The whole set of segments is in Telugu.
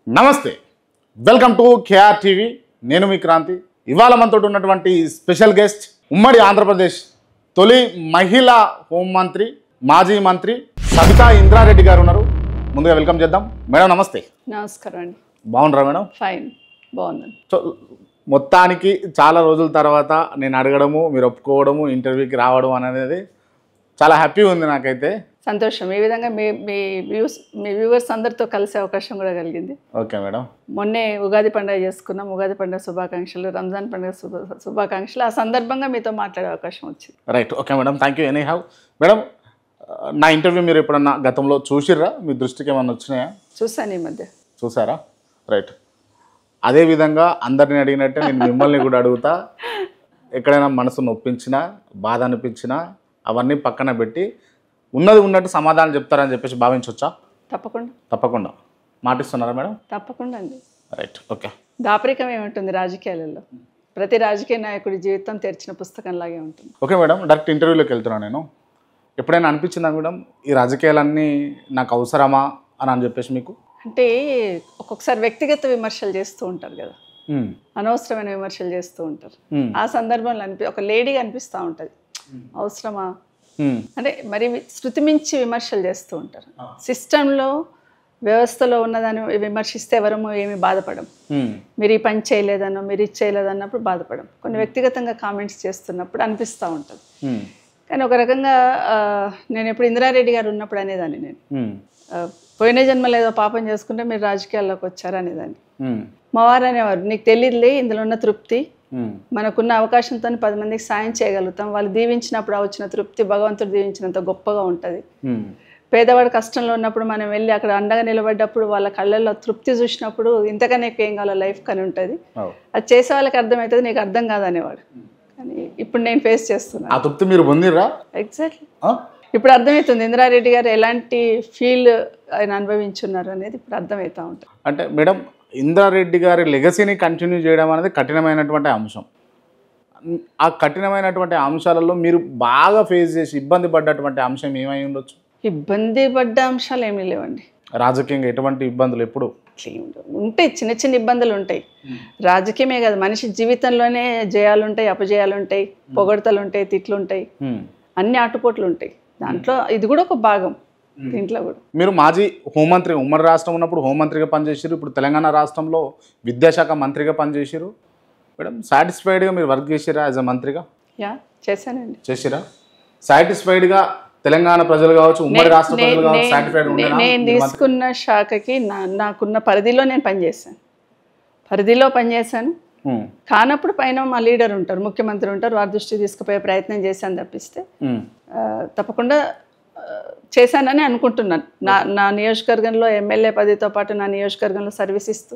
నమస్తే, వెల్కమ్ టు కేఆర్ టీవీ. నేను మీ క్రాంతి. ఇవాళ మనతో ఉన్నటువంటి స్పెషల్ గెస్ట్ ఉమ్మడి ఆంధ్రప్రదేశ్ తొలి మహిళా హోంమంత్రి, మాజీ మంత్రి సబితా ఇంద్రారెడ్డి గారు ఉన్నారు. ముందుగా వెల్కమ్ చేద్దాం. మేడం నమస్తే. నమస్కారం అండి. బాగున్నారా మేడం? ఫైన్, బాగున్నాను. సో మొత్తానికి చాలా రోజుల తర్వాత నేను అడగడము, మీరు ఒప్పుకోవడము, ఇంటర్వ్యూకి రావడం అనేది చాలా హ్యాపీగా ఉంది నాకైతే. సంతోషం. ఈ విధంగా మీ వ్యూవర్స్ అందరితో కలిసే అవకాశం కూడా కలిగింది. Okay madam. మొన్నే ఉగాది పండుగ చేసుకున్నాం. ఉగాది పండుగ శుభాకాంక్షలు, రంజాన్ పండుగ శుభాకాంక్షలు. ఆ సందర్భంగా మీతో మాట్లాడే అవకాశం వచ్చింది. Right, okay madam, thank you. Any have madam, నా ఇంటర్వ్యూ మీరు ఎప్పుడన్నా గతంలో చూసిర్రా? మీ దృష్టికి ఏమన్నా వచ్చినాయా? చూసాను, ఈ మధ్య చూసారా? రైట్. అదేవిధంగా అందరిని అడిగినట్టే నేను మిమ్మల్ని కూడా అడుగుతా. ఎక్కడైనా మనసు నొప్పించినా, బాధ అనిపించినా అవన్నీ పక్కన పెట్టి ఉన్నది ఉన్నట్టు సమాధానం చెప్తారని చెప్పేసి భావించవచ్చా? తప్పకుండా. తప్పకుండా మాటిస్తున్నారా మేడం? తప్పకుండా అండి. Right, okay. దాపరికం ఏముంటుంది రాజకీయాలలో? ప్రతి రాజకీయ నాయకుడి జీవితం తెరిచిన పుస్తకంలాగే ఉంటుంది. ఓకే మేడం, డైరెక్ట్ ఇంటర్వ్యూలోకి వెళ్తున్నాను నేను. ఎప్పుడైనా అనిపించిందా మేడం ఈ రాజకీయాలన్నీ నాకు అవసరమా అని చెప్పేసి మీకు? అంటే ఒక్కొక్కసారి వ్యక్తిగత విమర్శలు చేస్తూ ఉంటారు కదా, అనవసరమైన విమర్శలు చేస్తూ ఉంటారు. ఆ సందర్భంలో ఒక లేడీగా అనిపిస్తూ ఉంటుంది, అవసరమా అంటే మరి శృతి మించి విమర్శలు చేస్తూ ఉంటారు. సిస్టంలో, వ్యవస్థలో ఉన్నదాన్ని విమర్శిస్తే ఎవరము ఏమి బాధపడం. మీరు ఈ పని చేయలేదన్నో, మీరు ఇది చేయలేదన్నప్పుడు బాధపడం. కొన్ని వ్యక్తిగతంగా కామెంట్స్ చేస్తున్నప్పుడు అనిపిస్తూ ఉంటుంది. కానీ ఒక రకంగా నేను ఎప్పుడు ఇందిరారెడ్డి గారు ఉన్నప్పుడు అనేదాన్ని, నేను పోయిన జన్మలో ఏదో పాపం చేసుకుంటే మీరు రాజకీయాల్లోకి వచ్చారు అనేదాన్ని. మా వారు అనేవారు, నీకు తెలియదులే ఇందులో ఉన్న తృప్తి, మనకున్న అవకాశంతో 10 మందికి సాయం చేయగలుగుతాం, వాళ్ళు దీవించినప్పుడు వచ్చిన తృప్తి భగవంతుడు దీవించినంత గొప్పగా ఉంటుంది. పేదవాడు కష్టంలో ఉన్నప్పుడు మనం వెళ్ళి అక్కడ అండగా నిలబడ్డప్పుడు వాళ్ళ కళ్ళల్లో తృప్తి చూసినప్పుడు ఇంతకన్నా ఎక్కువ ఏం కావాలో లైఫ్ కానీ ఉంటుంది. అది చేసే వాళ్ళకి అర్థమవుతుంది, నీకు అర్థం కాదనేవాడు. కానీ ఇప్పుడు నేను ఫేస్ చేస్తున్నాను. ఆ తృప్తి మీరు పొందిర్రా? ఎగ్జాక్ట్లీ. ఇప్పుడు అర్థమవుతుంది ఇందిరారెడ్డి గారు ఎలాంటి ఫీల్ ఆయన అనుభవించున్నారు అనేది ఇప్పుడు అర్థమవుతూ ఉంటుంది. అంటే మేడం, ఇందిరారెడ్డి గారి లెగసీని కంటిన్యూ చేయడం అనేది కఠినమైనటువంటి అంశం. ఆ కఠినమైనటువంటి అంశాలలో మీరు బాగా ఫేస్ చేసి ఇబ్బంది పడ్డటువంటి అంశం ఏమై ఉండొచ్చు? ఇబ్బంది పడ్డ అంశాలు ఏమీ లేవండి. రాజకీయంగా ఎటువంటి ఇబ్బందులు ఎప్పుడు ఉంటాయి, చిన్న చిన్న ఇబ్బందులు ఉంటాయి. రాజకీయమే కాదు, మనిషి జీవితంలోనే జయాలు ఉంటాయి, అపజయాలు ఉంటాయి, పొగడతలు ఉంటాయి, తిట్లు ఉంటాయి, అన్ని ఆటుపోట్లు ఉంటాయి. దాంట్లో ఇది కూడా ఒక భాగం. దీంట్లో కూడా మీరు మాజీ హోంమంత్రి, ఉమ్మడి రాష్ట్రం ఉన్నప్పుడు హోంమంత్రిగా పనిచేసారు. ఇప్పుడు తెలంగాణ రాష్ట్రంలో విద్యాశాఖ మంత్రిగా పనిచేసారు. మేడం, సాటిస్ఫైడ్గా మీరు వర్క్ చేసిరా యాజ్ అ మంత్రిగా? చేశానండి. చేసిరా? సాటిస్ఫైడ్గా తెలంగాణ ప్రజలు కావచ్చు, ఉమ్మడి రాష్ట్ర ప్రజలు కావచ్చు, సాటిస్ఫైడ్ ఉండేనా? నేను తీసుకున్న శాఖకి నాకున్న పరిధిలో నేను పనిచేశాను. పరిధిలో పనిచేశాను. కానప్పుడు పైన మా లీడర్ ఉంటారు, ముఖ్యమంత్రి ఉంటారు, వారి దృష్టికి తీసుకుపోయే ప్రయత్నం చేశాను తప్పిస్తే తప్పకుండా చేశానని అనుకుంటున్నాను. నా నియోజకవర్గంలో ఎమ్మెల్యే పదవితో పాటు నా నియోజకవర్గంలో సర్వీస్ ఇస్తూ,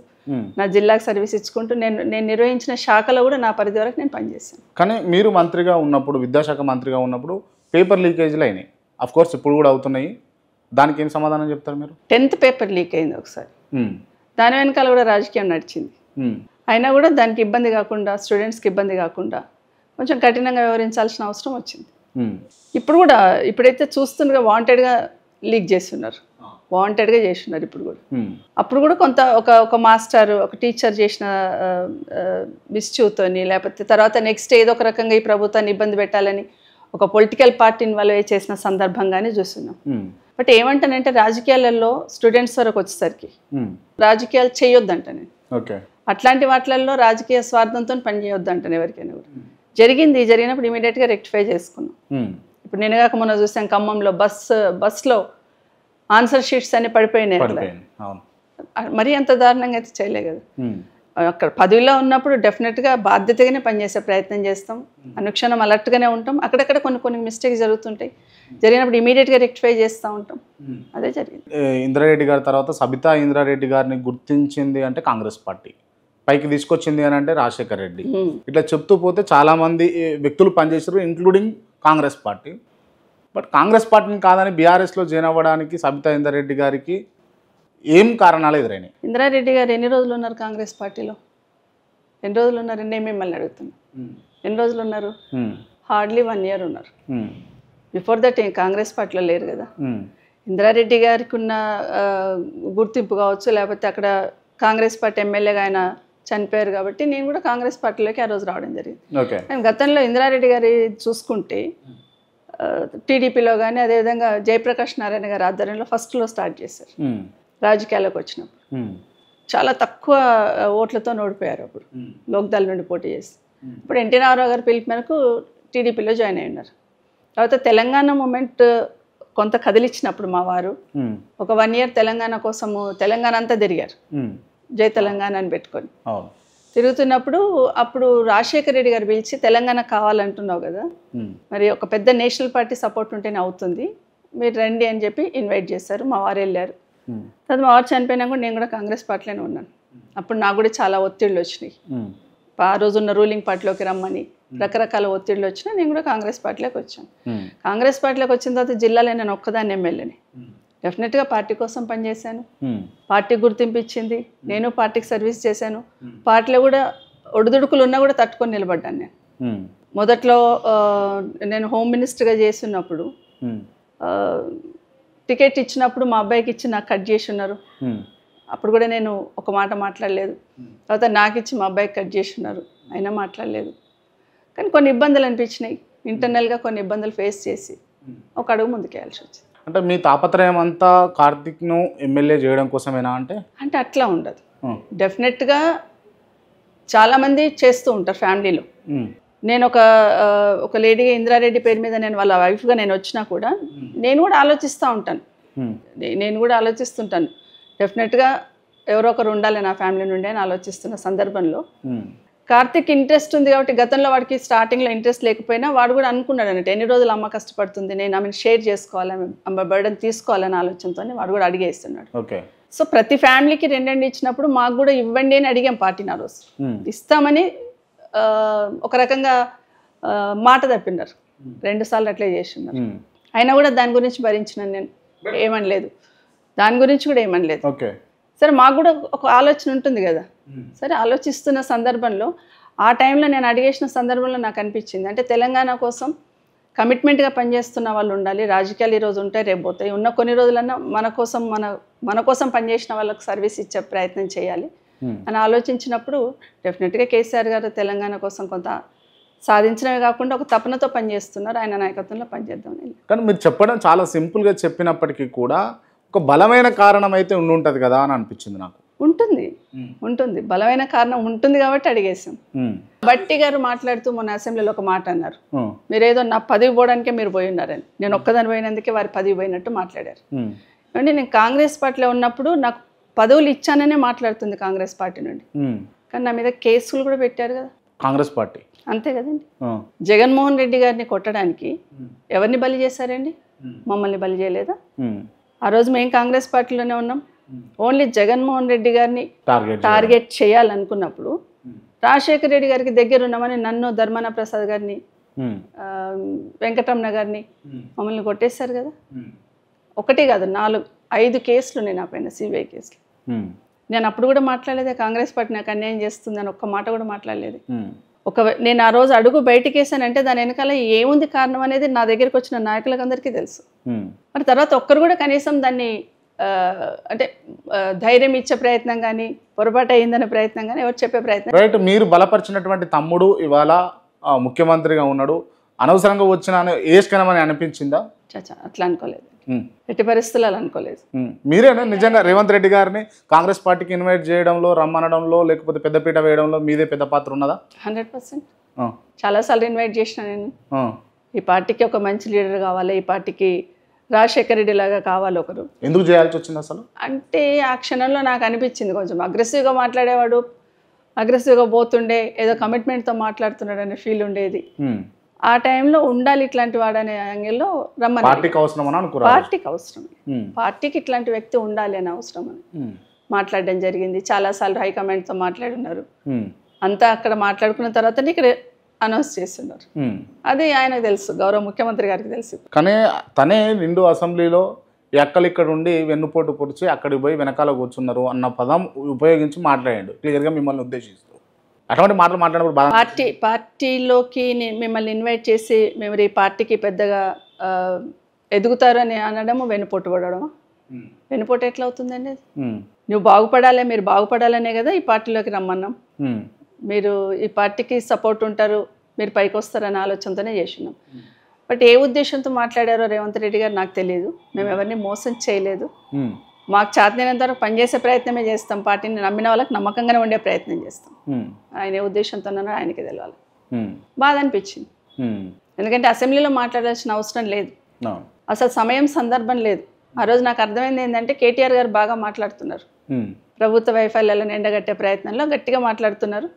నా జిల్లాకు సర్వీస్ ఇచ్చుకుంటూ నేను నిర్వహించిన శాఖలో కూడా నా పరిధి వరకు నేను పనిచేశాను. కానీ మీరు మంత్రిగా ఉన్నప్పుడు, విద్యాశాఖ మంత్రిగా ఉన్నప్పుడు పేపర్ లీకేజ్లు అయినాయి. అఫ్ కోర్స్ ఇప్పుడు కూడా అవుతున్నాయి. దానికి ఏం సమాధానం చెప్తారు మీరు? 10th పేపర్ లీక్ అయింది ఒకసారి. దాని వెనకాల కూడా రాజకీయం నడిచింది. అయినా కూడా దానికి ఇబ్బంది కాకుండా, స్టూడెంట్స్కి ఇబ్బంది కాకుండా కొంచెం కఠినంగా వ్యవహరించాల్సిన అవసరం వచ్చింది. ఇప్పుడు కూడా ఇప్పుడైతే చూస్తుండగా వాంటెడ్గా లీక్ చేస్తున్నారు, వాంటెడ్గా చేస్తున్నారు ఇప్పుడు కూడా. అప్పుడు కూడా కొంత ఒక మాస్టర్, ఒక టీచర్ చేసిన మిస్చూతోని, లేకపోతే తర్వాత నెక్స్ట్ ఏదో ఒక రకంగా ఈ ప్రభుత్వాన్ని ఇబ్బంది పెట్టాలని ఒక పొలిటికల్ పార్టీ ఇన్వాల్వ్ చేసిన సందర్భంగానే చూస్తున్నాం. బట్ ఏమంటానంటే రాజకీయాలలో స్టూడెంట్స్ వరకు వచ్చేసరికి రాజకీయాలు చేయొద్దంట నేను. అట్లాంటి వాటిలలో రాజకీయ స్వార్థంతో పని చేయొద్దంటాను ఎవరికైనా కూడా. జరిగినప్పుడు ఇమీడియట్గా రెక్టిఫై చేసుకున్నాం. ఇప్పుడు నేను కాక మొన్న చూసాను ఖమ్మంలో బస్లో ఆన్సర్ షీట్స్ అన్ని పడిపోయినాయి. మరీ అంత దారుణంగా అయితే చేయలే కదా. అక్కడ పదవిలో ఉన్నప్పుడు డెఫినెట్గా బాధ్యతగానే పనిచేసే ప్రయత్నం చేస్తాం, అనుక్షణం అలర్ట్గానే ఉంటాం. అక్కడక్కడ కొన్ని మిస్టేక్స్ జరుగుతుంటాయి, జరిగినప్పుడు ఇమీడియట్గా రెక్టిఫై చేస్తూ ఉంటాం. అదే జరిగింది. ఇందిరారెడ్డి గారి తర్వాత సబితా ఇంద్రారెడ్డి గారిని గుర్తించింది అంటే కాంగ్రెస్ పార్టీ, పైకి తీసుకొచ్చింది అని అంటే రాజశేఖర్ రెడ్డి. ఇట్లా చెప్తూ పోతే చాలామంది వ్యక్తులు పనిచేశారు, including Congress party. But Congress పార్టీని కాదని బీఆర్ఎస్లో జాయిన్ అవ్వడానికి సబితా ఇంద్రారెడ్డి గారికి ఏం కారణాలు ఎదురైనాయి? ఇందిరారెడ్డి గారు ఎన్ని రోజులు ఉన్నారు కాంగ్రెస్ పార్టీలో? ఎన్ని రోజులు ఉన్నారు? నేను మిమ్మల్ని అడుగుతున్నా, ఎన్ని రోజులు ఉన్నారు? హార్డ్లీ 1 year ఉన్నారు. బిఫోర్ దట్ కాంగ్రెస్ పార్టీలో లేరు కదా. ఇందిరారెడ్డి గారికి ఉన్న గుర్తింపు కావచ్చు, లేకపోతే అక్కడ కాంగ్రెస్ పార్టీ ఎమ్మెల్యేగా ఆయన చనిపోయారు కాబట్టి నేను కూడా కాంగ్రెస్ పార్టీలోకి ఆ రోజు రావడం జరిగింది. ఓకే. అండ్ గతంలో ఇందిరారెడ్డి గారి చూసుకుంటే టీడీపీలో కానీ అదేవిధంగా జయప్రకాష్ నారాయణ గారి ఆధ్వర్యంలో ఫస్ట్లో స్టార్ట్ చేశారు. రాజకీయాల్లోకి వచ్చినప్పుడు చాలా తక్కువ ఓట్లతో ఓడిపోయారు. అప్పుడు లోక్దళ్ నుండి పోటీ చేసి ఇప్పుడు ఎన్టీ రామారావు గారి పిలుపు మేరకు టీడీపీలో జాయిన్ అయి ఉన్నారు. తర్వాత తెలంగాణ మూమెంట్ కొంత కదిలిచ్చినప్పుడు మా వారు ఒక 1 year తెలంగాణ కోసము తెలంగాణ అంతా తిరిగారు. జై తెలంగాణ అని పెట్టుకొని తిరుగుతున్నప్పుడు అప్పుడు రాజశేఖర రెడ్డి గారు పిలిచి తెలంగాణ కావాలంటున్నావు కదా, మరి ఒక పెద్ద నేషనల్ పార్టీ సపోర్ట్ ఉంటేనే అవుతుంది, మీరు రండి అని చెప్పి ఇన్వైట్ చేశారు. మా వారు వెళ్ళారు. తర్వాత మా వారు చనిపోయినా కూడా నేను కూడా కాంగ్రెస్ పార్టీలోనే ఉన్నాను. అప్పుడు నాకు కూడా చాలా ఒత్తిళ్ళు వచ్చినాయి. ఆ రోజున్న రూలింగ్ పార్టీలోకి రమ్మని రకరకాల ఒత్తిళ్ళు వచ్చినా నేను కూడా కాంగ్రెస్ పార్టీలోకి వచ్చాను. కాంగ్రెస్ పార్టీలోకి వచ్చిన తర్వాత జిల్లాలో నేను ఒక్కదాన్ని ఎమ్మెల్యేని. డెఫినెట్గా పార్టీ కోసం పనిచేశాను. పార్టీ గుర్తింపు ఇచ్చింది, నేను పార్టీకి సర్వీస్ చేశాను. పార్టీలో కూడా ఒడిదుడుకులు ఉన్నా కూడా తట్టుకొని నిలబడ్డాను. నేను మొదట్లో నేను హోమ్ మినిస్టర్గా చేస్తున్నప్పుడు టికెట్ ఇచ్చినప్పుడు మా అబ్బాయికి ఇచ్చి నాకు కట్ చేసి ఉన్నారు. అప్పుడు కూడా నేను ఒక మాట మాట్లాడలేదు. తర్వాత నాకు ఇచ్చి మా అబ్బాయికి కట్ చేసి ఉన్నారు, అయినా మాట్లాడలేదు. కానీ కొన్ని ఇబ్బందులు అనిపించినాయి. ఇంటర్నల్గా కొన్ని ఇబ్బందులు ఫేస్ చేసి ఒక అడుగు ముందుకేయాల్సి వచ్చింది. అంటే మీ తాపత్రయం అంతా కార్తిక్ను ఎమ్మెల్యే చేయడం కోసమేనా? అంటే అట్లా ఉండదు. డెఫినెట్గా చాలామంది చేస్తూ ఉంటారు ఫ్యామిలీలో. నేను ఒక లేడీగా ఇందిరారెడ్డి పేరు మీద నేను వాళ్ళ వైఫ్గా నేను వచ్చినా కూడా నేను కూడా ఆలోచిస్తూ ఉంటాను. నేను కూడా ఆలోచిస్తుంటాను డెఫినెట్గా ఎవరో ఒకరు ఉండాలి నా ఫ్యామిలీ నుండి అని ఆలోచిస్తున్న సందర్భంలో కార్తిక్ ఇంట్రెస్ట్ ఉంది కాబట్టి గతంలో వాడికి స్టార్టింగ్లో ఇంట్రెస్ట్ లేకపోయినా వాడు కూడా అనుకున్నాడు అన్నట్టు ఎన్ని రోజులు అమ్మ కష్టపడుతుంది, నేను ఆమెను షేర్ చేసుకోవాలి, అమ్మ బర్డన్ తీసుకోవాలనే ఆలోచనతో వాడు కూడా అడిగేస్తున్నాడు. ఓకే. సో ప్రతి ఫ్యామిలీకి 2 ఇచ్చినప్పుడు మాకు కూడా ఇవ్వండి అని అడిగాం పార్టీని. ఆ రోజు ఇస్తామని ఒక రకంగా మాట తప్పినారు. 2 సార్లు అట్లే చేస్తున్నారు. అయినా కూడా దాని గురించి భరించినాను నేను, ఏమనలేదు. దాని గురించి కూడా ఏమనలేదు. ఓకే. సరే మాకు కూడా ఒక ఆలోచన ఉంటుంది కదా. సరే ఆలోచిస్తున్న సందర్భంలో ఆ టైంలో నేను అడిగేసిన సందర్భంలో నాకు అనిపించింది అంటే తెలంగాణ కోసం కమిట్మెంట్గా పనిచేస్తున్న వాళ్ళు ఉండాలి. రాజకీయాలు ఈరోజు ఉంటాయి, రేపు పోతాయి. ఉన్న కొన్ని రోజులన్నా మన కోసం పనిచేసిన వాళ్ళకి సర్వీస్ ఇచ్చే ప్రయత్నం చేయాలి అని ఆలోచించినప్పుడు డెఫినెట్గా కేసీఆర్ గారు తెలంగాణ కోసం కొంత సాధించడమే కాకుండా ఒక తపనతో పనిచేస్తున్నారు. ఆయన నాయకత్వంలో పనిచేద్దామని. కానీ మీరు చెప్పడం చాలా సింపుల్గా చెప్పినప్పటికీ కూడా ఒక బలమైన కారణం అయితే ఉండుంటుంది కదా అని అనిపించింది నాకు. ఉంటుంది బలమైన కారణం ఉంటుంది కాబట్టి అడిగేసాం. బట్టి గారు మాట్లాడుతూ మొన్న అసెంబ్లీలో ఒక మాట అన్నారు, మీరేదో నా పదవి పోవడానికే మీరు పోయి ఉన్నారని. నేను ఒక్కదాని పోయినందుకే వారి పదవి పోయినట్టు మాట్లాడారు. అంటే నేను కాంగ్రెస్ పార్టీలో ఉన్నప్పుడు నాకు పదవులు ఇచ్చాననే మాట్లాడుతుంది కాంగ్రెస్ పార్టీ నుండి. కానీ నా మీద కేసులు కూడా పెట్టారు కదా కాంగ్రెస్ పార్టీ. అంతే కదండి. జగన్మోహన్ రెడ్డి గారిని కొట్టడానికి ఎవరిని బలి చేశారండి? మమ్మల్ని బలి చేయలేదా? ఆ రోజు మేము కాంగ్రెస్ పార్టీలోనే ఉన్నాం. ఓన్లీ జగన్మోహన్ రెడ్డి గారిని టార్గెట్ చేయాలనుకున్నప్పుడు రాజశేఖర రెడ్డి గారికి దగ్గర ఉన్నామని నన్ను, ధర్మాన ప్రసాద్ గారిని, వెంకటరమణ గారిని మమ్మల్ని కొట్టేశారు కదా. 1 కాదు 4, 5 కేసులు నేను ఆ పైన సిబిఐ కేసులు. నేను అప్పుడు కూడా మాట్లాడలేదే కాంగ్రెస్ పార్టీ నాకు అన్యాయం చేస్తుందని ఒక్క మాట కూడా మాట్లాడలేదు. నేను ఆ రోజు అడుగు బయటికి వేసానంటే దాని వెనకాల ఏముంది కారణం అనేది నా దగ్గరికి వచ్చిన నాయకులకు అందరికీ తెలుసు. మరి తర్వాత ఒక్కరు కూడా కనీసం దాన్ని అంటే ధైర్యం ఇచ్చే ప్రయత్నం కానీ పొరపాటు అయిందనే ప్రయత్నం కానీ ఎవరు చెప్పే ప్రయత్నం. రైట్. మీరు బలపరిచినటువంటి తమ్ముడు ఇవాళ ముఖ్యమంత్రిగా ఉన్నాడు, అనవసరంగా వచ్చిన ఏసుకనమని అనిపించిందా? చాచా అట్లా అనుకోలేదు, ఎట్టి పరిస్థితులు అలా అనుకోలేదు. మీరేనా నిజంగా రేవంత్ రెడ్డి గారిని కాంగ్రెస్ పార్టీకి ఇన్వైట్ చేయడంలో, రమ్మనడంలో, లేకపోతే పెద్దపీట వేయడంలో మీదే పెద్ద పాత్ర ఉన్నదా? 100%. చాలాసార్లు ఇన్వైట్ చేసిన నేను. ఈ పార్టీకి ఒక మంచి లీడర్ కావాలి, ఈ పార్టీకి రాజశేఖర రెడ్డి లాగా కావాలి ఒకరు. ఎందుకు చేయాల్సి వచ్చింది అసలు? అంటే ఆ క్షణంలో నాకు అనిపించింది కొంచెం అగ్రెసివ్గా మాట్లాడేవాడు, అగ్రెసివ్గా పోతుండే, ఏదో కమిట్మెంట్తో మాట్లాడుతున్నాడు అనే ఫీల్ ఉండేది. ఆ టైంలో ఉండాలి ఇట్లాంటి వాడు అనే యాంగిల్లో రమ్మని. పార్టీకి అవసరం, పార్టీకి ఇట్లాంటి వ్యక్తి ఉండాలి అనే అవసరం అని మాట్లాడడం జరిగింది. చాలాసార్లు హైకమాండ్తో మాట్లాడున్నారు. అంతా అక్కడ మాట్లాడుకున్న తర్వాత ఇక్కడ అనౌన్స్ చేస్తున్నారు. అది ఆయనకు తెలుసు, గౌరవ ముఖ్యమంత్రి గారికి తెలుసు. కానీ తనే నిండు అసెంబ్లీలో ఎక్కలు ఇక్కడ ఉండి వెన్నుపోటు పొడిచి అక్కడికి పోయి వెనకాల కూర్చున్నారు అన్న పదం ఉపయోగించి మాట్లాడాడు క్లియర్గా మిమ్మల్ని ఉద్దేశిస్తూ. అటువంటి మాటలు మాట్లాడినప్పుడు పార్టీలోకి మిమ్మల్ని ఇన్వైట్ చేసి మేము ఈ పార్టీకి పెద్దగా ఎదుగుతారు అని అనడము వెన్నుపోటు పడడము వెనుపోటు ఎట్లా అవుతుందండి అది? నువ్వు బాగుపడాలి, మీరు బాగుపడాలనే కదా ఈ పార్టీలోకి రమ్మన్నాం. మీరు ఈ పార్టీకి సపోర్ట్ ఉంటారు, మీరు పైకి వస్తారనే ఆలోచనతోనే చేసినాం. బట్ ఏ ఉద్దేశంతో మాట్లాడారో రేవంత్ రెడ్డి గారు నాకు తెలియదు. మేము ఎవరిని మోసం చేయలేదు. మాకు చేతనైనంత వరకు పనిచేసే ప్రయత్నమే చేస్తాం. పార్టీని నమ్మిన వాళ్ళకి నమ్మకంగానే ఉండే ప్రయత్నం చేస్తాం. ఆయన ఏ ఉద్దేశంతోనో ఆయనకి తెలియాలి. బాధ అనిపించింది. ఎందుకంటే అసెంబ్లీలో మాట్లాడాల్సిన అవసరం లేదు, అసలు సమయం సందర్భం లేదు. ఆ రోజు నాకు అర్థమైంది ఏంటంటే కేటీఆర్ గారు బాగా మాట్లాడుతున్నారు, ప్రభుత్వ వైఫల్యాలను ఎండగట్టే ప్రయత్నంలో గట్టిగా మాట్లాడుతున్నారు.